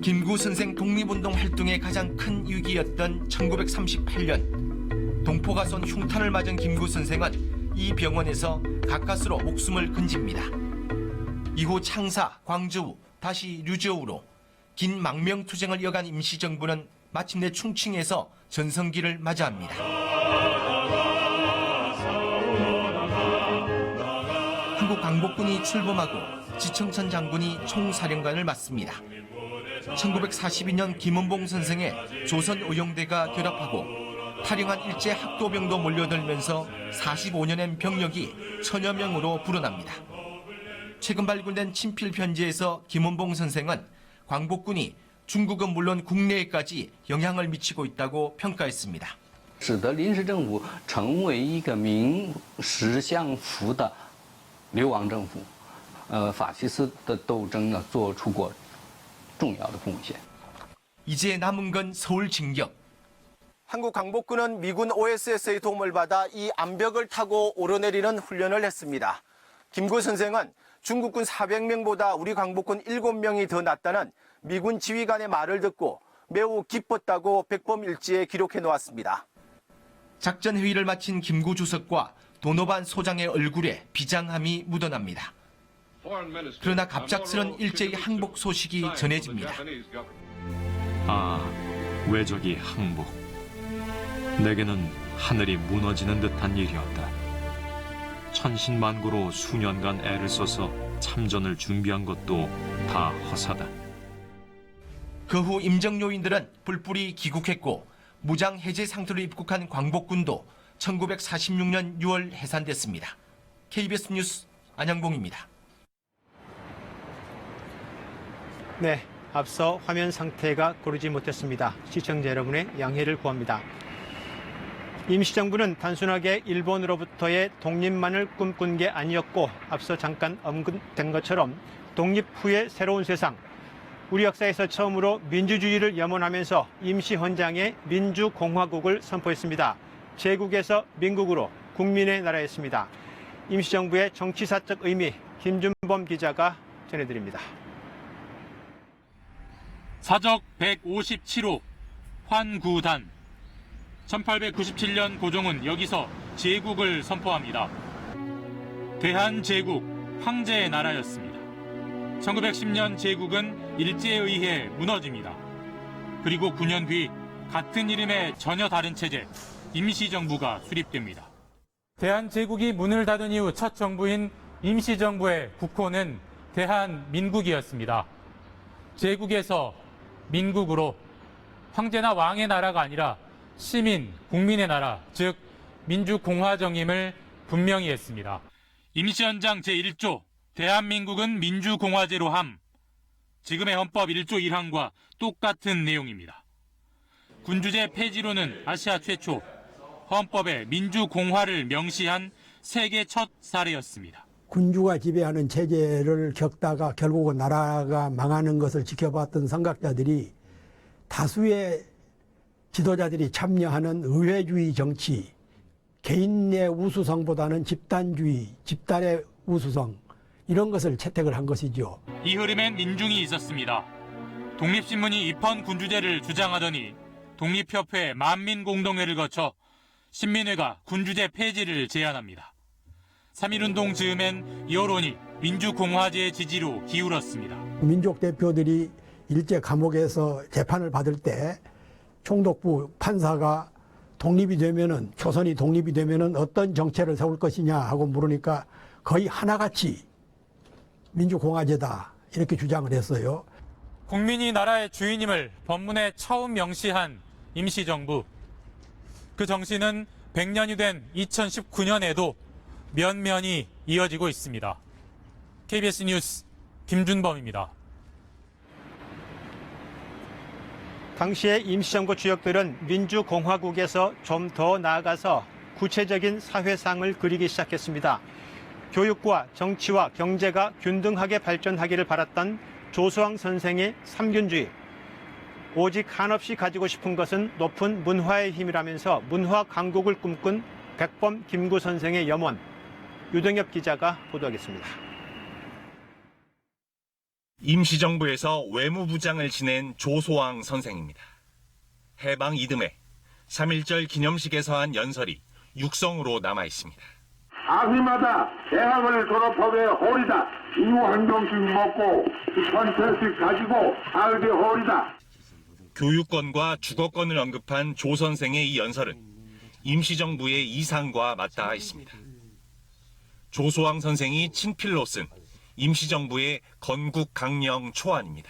Speaker 5: 김구 선생 독립운동 활동의 가장 큰 위기였던 1938년 동포가 쏜 흉탄을 맞은 김구 선생은 이 병원에서 가까스로 목숨을 건집니다. 이후 창사, 광저우, 다시 류저우로 긴 망명투쟁을 이어간 임시정부는 마침내 충칭에서 전성기를 맞이합니다. 한국 광복군이 출범하고 지청천 장군이 총사령관을 맡습니다. 1942년 김원봉 선생의 조선 의용대가 결합하고 탈영한 일제 학도병도 몰려들면서 45년의 병력이 1000여 명으로 불어납니다. 최근 발굴된 친필 편지에서 김원봉 선생은 광복군이 중국은 물론 국내에까지 영향을 미치고 있다고 평가했습니다.
Speaker 23: 使得临时政府成为一个名实相符的流亡政府，法西斯的斗争呢做出过重要的贡献。
Speaker 5: 이제 남은 건 서울 징역. 한국 광복군은 미군 OSS의 도움을 받아 이 암벽을 타고 오르내리는 훈련을 했습니다. 김구 선생은 중국군 400명보다 우리 광복군 7명이 더 낫다는 미군 지휘관의 말을 듣고 매우 기뻤다고 백범일지에 기록해 놓았습니다. 작전 회의를 마친 김구 주석과 도노반 소장의 얼굴에 비장함이 묻어납니다. 그러나 갑작스런 일제의 항복 소식이 전해집니다.
Speaker 22: 아, 외적이 항복. 내게는 하늘이 무너지는 듯한 일이었다. 천신만고로 수년간 애를 써서 참전을 준비한 것도 다 허사다.
Speaker 5: 그 후 임정요인들은 뿔뿔이 귀국했고 무장 해제 상태로 입국한 광복군도 1946년 6월 해산됐습니다. KBS 뉴스 안영봉입니다.
Speaker 3: 네, 앞서 화면 상태가 고르지 못했습니다. 시청자 여러분의 양해를 구합니다. 임시정부는 단순하게 일본으로부터의 독립만을 꿈꾼 게 아니었고 앞서 잠깐 언급된 것처럼 독립 후의 새로운 세상, 우리 역사에서 처음으로 민주주의를 염원하면서 임시헌장에 민주공화국을 선포했습니다. 제국에서 민국으로 국민의 나라였습니다. 임시정부의 정치사적 의미, 김준범 기자가 전해드립니다.
Speaker 1: 사적 157호 환구단. 1897년 고종은 여기서 제국을 선포합니다. 대한제국, 황제의 나라였습니다. 1910년 제국은 일제에 의해 무너집니다. 그리고 9년 뒤 같은 이름의 전혀 다른 체제, 임시정부가 수립됩니다. 대한제국이 문을 닫은 이후 첫 정부인 임시정부의 국호는 대한민국이었습니다. 제국에서 민국으로 황제나 왕의 나라가 아니라 시민, 국민의 나라, 즉 민주공화정임을 분명히 했습니다. 임시헌장 제1조 대한민국은 민주공화제로 함. 지금의 헌법 1조 1항과 똑같은 내용입니다. 군주제 폐지로는 아시아 최초, 헌법에 민주공화를 명시한 세계 첫 사례였습니다.
Speaker 6: 군주가 지배하는 체제를 겪다가 결국은 나라가 망하는 것을 지켜봤던 선각자들이 다수의 지도자들이 참여하는 의회주의 정치, 개인의 우수성보다는 집단주의, 집단의 우수성, 이런 것을 채택을 한 것이죠.
Speaker 1: 이 흐름엔 민중이 있었습니다. 독립신문이 입헌 군주제를 주장하더니 독립협회 만민공동회를 거쳐 신민회가 군주제 폐지를 제안합니다. 3.1운동 즈음엔 여론이 민주공화제의 지지로 기울었습니다.
Speaker 6: 민족 대표들이 일제 감옥에서 재판을 받을 때 총독부 판사가 독립이 되면은, 조선이 독립이 되면은 어떤 정체를 세울 것이냐 하고 물으니까 거의 하나같이 민주공화제다 이렇게 주장을 했어요.
Speaker 1: 국민이 나라의 주인임을 법문에 처음 명시한 임시정부. 그 정신은 100년이 된 2019년에도 면면이 이어지고 있습니다. KBS 뉴스 김준범입니다.
Speaker 3: 당시의 임시정부 주역들은 민주공화국에서 좀 더 나아가서 구체적인 사회상을 그리기 시작했습니다. 교육과 정치와 경제가 균등하게 발전하기를 바랐던 조수왕 선생의 삼균주의. 오직 한없이 가지고 싶은 것은 높은 문화의 힘이라면서 문화 강국을 꿈꾼 백범 김구 선생의 염원. 유동엽 기자가 보도하겠습니다.
Speaker 8: 임시정부에서 외무부장을 지낸 조소왕 선생입니다. 해방 이듬해 3.1절 기념식에서 한 연설이 육성으로 남아 있습니다.
Speaker 9: 아기마다 대학을 졸업하되 홀이다. 이후 한 병씩 먹고 1,000채씩 가지고 살되 홀이다.
Speaker 8: 교육권과 주거권을 언급한 조 선생의 이 연설은 임시정부의 이상과 맞닿아 있습니다. 조소왕 선생이 친필로 쓴 임시정부의 건국 강령 초안입니다.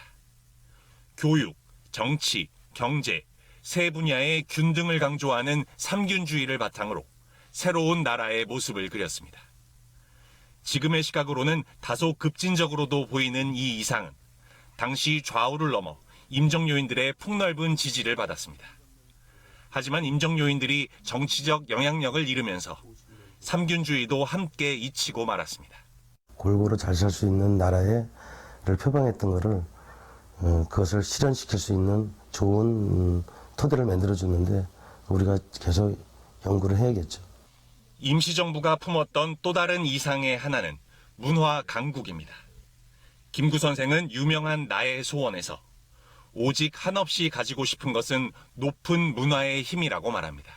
Speaker 8: 교육, 정치, 경제, 세 분야의 균등을 강조하는 삼균주의를 바탕으로 새로운 나라의 모습을 그렸습니다. 지금의 시각으로는 다소 급진적으로도 보이는 이 이상은 당시 좌우를 넘어 임정 요인들의 폭넓은 지지를 받았습니다. 하지만 임정 요인들이 정치적 영향력을 잃으면서 삼균주의도 함께 잊히고 말았습니다.
Speaker 7: 골고루 잘 살 수 있는 나라를 표방했던 것을 그것을 실현시킬 수 있는 좋은 토대를 만들어주는데 우리가 계속 연구를 해야겠죠.
Speaker 8: 임시정부가 품었던 또 다른 이상의 하나는 문화 강국입니다. 김구 선생은 유명한 나의 소원에서 오직 한없이 가지고 싶은 것은 높은 문화의 힘이라고 말합니다.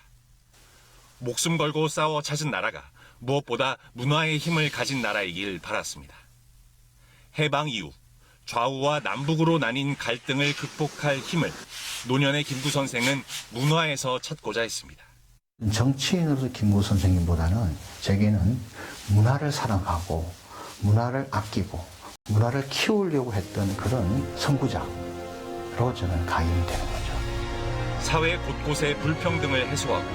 Speaker 8: 목숨 걸고 싸워 찾은 나라가 무엇보다 문화의 힘을 가진 나라이길 바랐습니다. 해방 이후 좌우와 남북으로 나뉜 갈등을 극복할 힘을 노년의 김구 선생은 문화에서 찾고자 했습니다.
Speaker 11: 정치인으로서 김구 선생님보다는 제게는 문화를 사랑하고 문화를 아끼고 문화를 키우려고 했던 그런 선구자로 저는 가인이 되는 거죠.
Speaker 8: 사회 곳곳의 불평등을 해소하고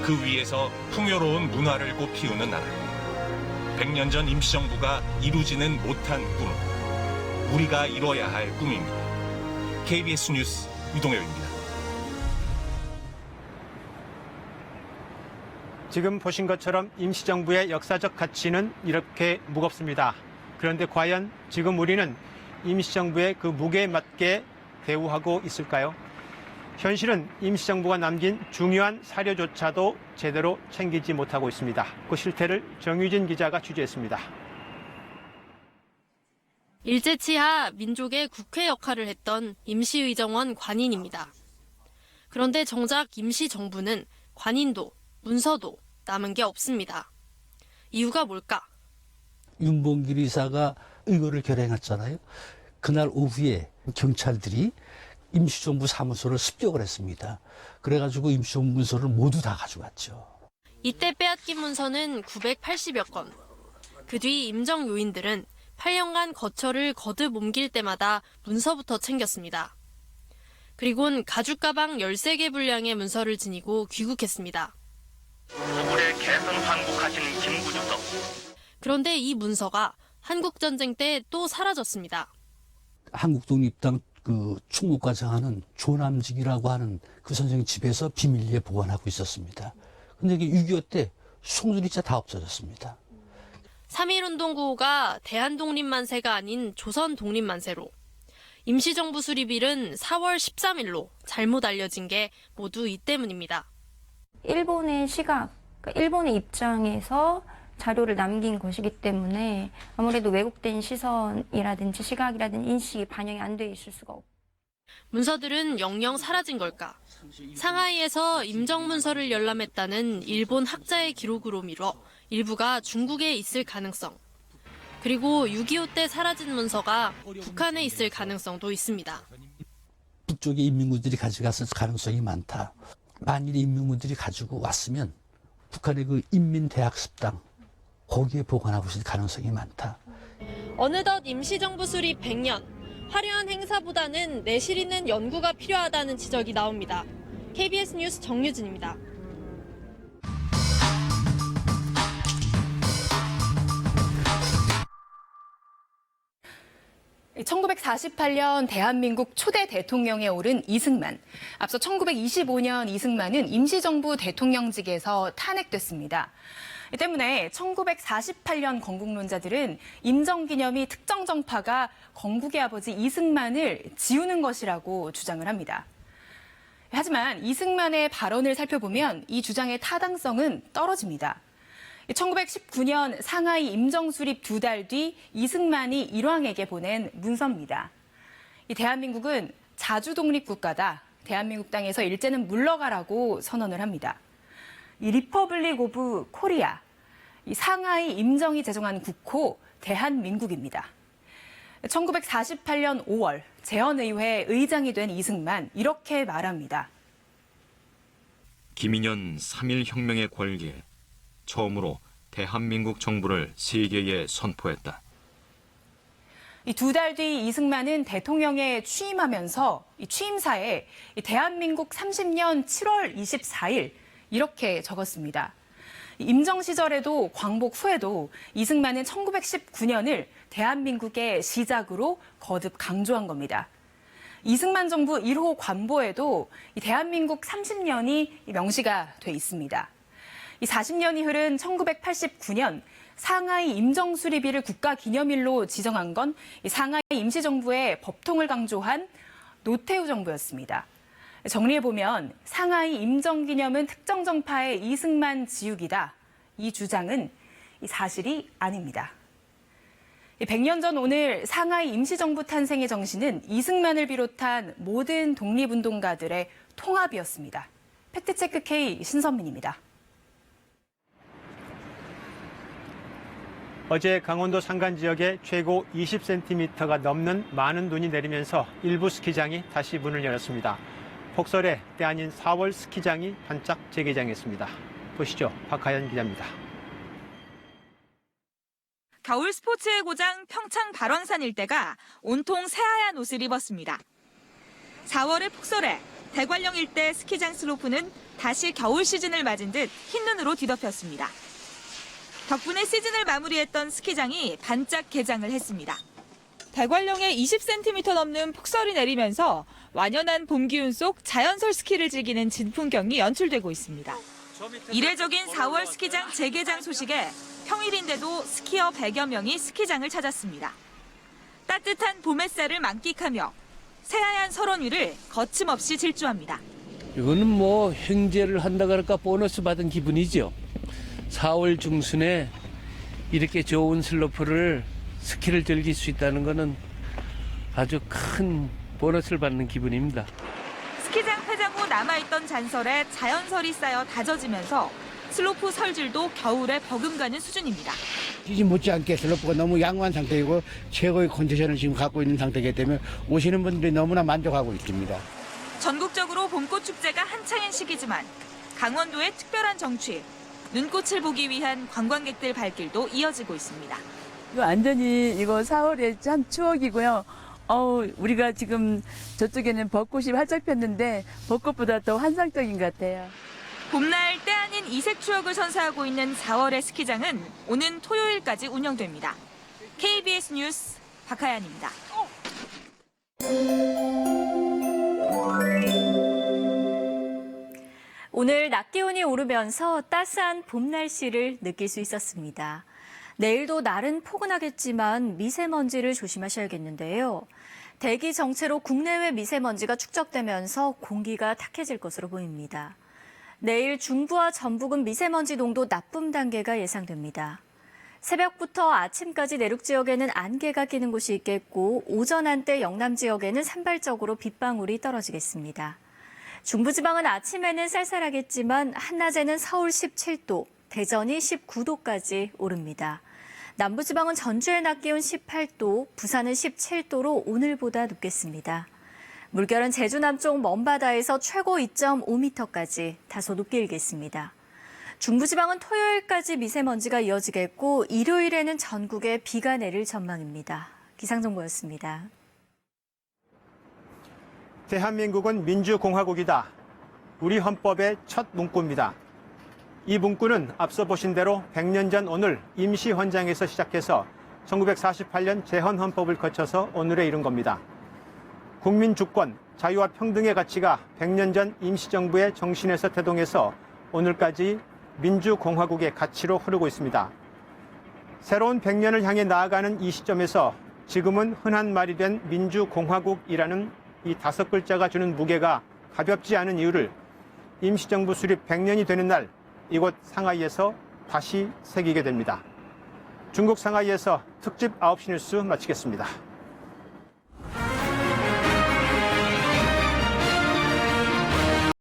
Speaker 8: 그 위에서 풍요로운 문화를 꽃피우는 나라. 100년 전 임시정부가 이루지는 못한 꿈. 우리가 이뤄야 할 꿈입니다. KBS 뉴스 유동엽입니다.
Speaker 3: 지금 보신 것처럼 임시정부의 역사적 가치는 이렇게 무겁습니다. 그런데 과연 지금 우리는 임시정부의 그 무게에 맞게 대우하고 있을까요? 현실은 임시정부가 남긴 중요한 사료조차도 제대로 챙기지 못하고 있습니다. 그 실태를 정유진 기자가 취재했습니다.
Speaker 12: 일제치하 민족의 국회 역할을 했던 임시의정원 관인입니다. 그런데 정작 임시정부는 관인도, 문서도 남은 게 없습니다. 이유가 뭘까?
Speaker 16: 윤봉길 이사가 의거를 결행했잖아요. 그날 오후에 경찰들이 임시정부 사무소를 습격을 했습니다. 그래가지고 임시정부 문서를 모두 다 가져갔죠.
Speaker 12: 이때 빼앗긴 문서는 980여 건. 그 뒤 임정 요인들은 8년간 거처를 거듭 옮길 때마다 문서부터 챙겼습니다. 그리곤 가죽 가방 13개 분량의 문서를 지니고 귀국했습니다.
Speaker 25: 서울에 개성 항복하신 김구 주석.
Speaker 12: 그런데 이 문서가 한국전쟁 때 또 사라졌습니다.
Speaker 16: 한국독립당 그 충무과장하는 조남직이라고 하는 그 선생님 집에서 비밀리에 보관하고 있었습니다. 근데 이게 6.25 때 송두리째 다 없어졌습니다.
Speaker 12: 3.1운동 구호가 대한독립만세가 아닌 조선독립만세로, 임시정부 수립일은 4월 13일로 잘못 알려진 게 모두 이 때문입니다.
Speaker 26: 일본의 시각, 그러니까 일본의 입장에서 자료를 남긴 것이기 때문에 아무래도 왜곡된 시선이라든지 시각이라든지 인식이 반영이 안 돼 있을 수가 없고.
Speaker 12: 문서들은 영영 사라진 걸까? 상하이에서 임정문서를 열람했다는 일본 학자의 기록으로 미뤄 일부가 중국에 있을 가능성, 그리고 6.25 때 사라진 문서가 북한에 있을 가능성도 있습니다.
Speaker 16: 북쪽의 인민군들이 가져갔을 가능성이 많다. 만일 인민군들이 가지고 왔으면 북한의 그 인민대학습당 거기에 보관하고 있을 가능성이 많다.
Speaker 12: 어느덧 임시정부 수립 100년, 화려한 행사보다는 내실 있는 연구가 필요하다는 지적이 나옵니다. KBS 뉴스 정유진입니다.
Speaker 27: 1948년 대한민국 초대 대통령에 오른 이승만. 앞서 1925년 이승만은 임시정부 대통령직에서 탄핵됐습니다. 이 때문에 1948년 건국론자들은 임정기념이 특정 정파가 건국의 아버지 이승만을 지우는 것이라고 주장을 합니다. 하지만 이승만의 발언을 살펴보면 이 주장의 타당성은 떨어집니다. 1919년 상하이 임정수립 2달 뒤 이승만이 일왕에게 보낸 문서입니다. 이 대한민국은 자주독립국가다. 대한민국 땅에서 일제는 물러가라고 선언을 합니다. 이 리퍼블릭 오브 코리아, 이 상하이 임정이 제정한 국호 대한민국입니다. 1948년 5월 재헌의회 의장이 된 이승만 이렇게 말합니다.
Speaker 22: 김인현 3.1 혁명의 관계에 처음으로 대한민국 정부를 세계에 선포했다.
Speaker 27: 이 2달 뒤 이승만은 대통령에 취임하면서 이 취임사에 대한민국 30년 7월 24일 이렇게 적었습니다. 임정 시절에도 광복 후에도 이승만은 1919년을 대한민국의 시작으로 거듭 강조한 겁니다. 이승만 정부 1호 관보에도 이 대한민국 30년이 명시가 돼 있습니다. 이 40년이 흐른 1989년 상하이 임정수립일을 국가기념일로 지정한 건 상하이 임시정부의 법통을 강조한 노태우 정부였습니다. 정리해보면 상하이 임정기념은 특정 정파의 이승만 지우기다. 이 주장은 사실이 아닙니다. 100년 전 오늘 상하이 임시정부 탄생의 정신은 이승만을 비롯한 모든 독립운동가들의 통합이었습니다. 팩트체크 K 신선민입니다.
Speaker 3: 어제 강원도 산간 지역에 최고 20cm가 넘는 많은 눈이 내리면서 일부 스키장이 다시 문을 열었습니다. 폭설에 때 아닌 4월 스키장이 반짝 재개장했습니다. 보시죠. 박하연 기자입니다.
Speaker 2: 겨울 스포츠의 고장 평창 발왕산 일대가 온통 새하얀 옷을 입었습니다. 4월의 폭설에 대관령 일대 스키장 슬로프는 다시 겨울 시즌을 맞은 듯 흰눈으로 뒤덮였습니다. 덕분에 시즌을 마무리했던 스키장이 반짝 개장을 했습니다. 대관령에 20cm 넘는 폭설이 내리면서 완연한 봄 기운 속 자연설 스키를 즐기는 진풍경이 연출되고 있습니다. 이례적인 4월 스키장 재개장 소식에 평일인데도 스키어 100여 명이 스키장을 찾았습니다. 따뜻한 봄 햇살을 만끽하며 새하얀 설원 위를 거침없이 질주합니다.
Speaker 10: 이거는 뭐 행제를 한다 그럴까 보너스 받은 기분이죠. 4월 중순에 이렇게 좋은 슬로프를 스키를 즐길 수 있다는 것은 아주 큰 보너스를 받는 기분입니다.
Speaker 2: 스키장 폐장 후 남아있던 잔설에 자연설이 쌓여 다져지면서 슬로프 설질도 겨울에 버금가는 수준입니다.
Speaker 14: 뛰지 못지않게 슬로프가 너무 양호한 상태이고 최고의 컨디션을 지금 갖고 있는 상태이기 때문에 오시는 분들이 너무나 만족하고 있습니다.
Speaker 2: 전국적으로 봄꽃 축제가 한창인 시기지만 강원도의 특별한 정취, 눈꽃을 보기 위한 관광객들 발길도 이어지고 있습니다.
Speaker 15: 완전히 이거 4월에 참 추억이고요. 우리가 지금 저쪽에는 벚꽃이 활짝 폈는데 벚꽃보다 더 환상적인 것 같아요.
Speaker 2: 봄날 때 아닌 이색 추억을 선사하고 있는 4월의 스키장은 오는 토요일까지 운영됩니다. KBS 뉴스 박하연입니다.
Speaker 17: 오늘 낮 기온이 오르면서 따스한 봄 날씨를 느낄 수 있었습니다. 내일도 날은 포근하겠지만 미세먼지를 조심하셔야겠는데요. 대기 정체로 국내외 미세먼지가 축적되면서 공기가 탁해질 것으로 보입니다. 내일 중부와 전북은 미세먼지 농도 나쁨 단계가 예상됩니다. 새벽부터 아침까지 내륙 지역에는 안개가 끼는 곳이 있겠고 오전 한때 영남 지역에는 산발적으로 빗방울이 떨어지겠습니다. 중부지방은 아침에는 쌀쌀하겠지만 한낮에는 서울 17도, 대전이 19도까지 오릅니다. 남부지방은 전주의 낮 기온 18도, 부산은 17도로 오늘보다 높겠습니다. 물결은 제주 남쪽 먼바다에서 최고 2.5m까지 다소 높게 일겠습니다. 중부지방은 토요일까지 미세먼지가 이어지겠고 일요일에는 전국에 비가 내릴 전망입니다. 기상정보였습니다.
Speaker 3: 대한민국은 민주공화국이다. 우리 헌법의 첫 문구입니다. 이 문구는 앞서 보신 대로 100년 전 오늘 임시헌장에서 시작해서 1948년 제헌헌법을 거쳐서 오늘에 이른 겁니다. 국민 주권, 자유와 평등의 가치가 100년 전 임시정부의 정신에서 태동해서 오늘까지 민주공화국의 가치로 흐르고 있습니다. 새로운 100년을 향해 나아가는 이 시점에서 지금은 흔한 말이 된 민주공화국이라는 이 5글자가 주는 무게가 가볍지 않은 이유를 임시정부 수립 100년이 되는 날 이곳 상하이에서 다시 새기게 됩니다. 중국 상하이에서 특집 9시 뉴스 마치겠습니다.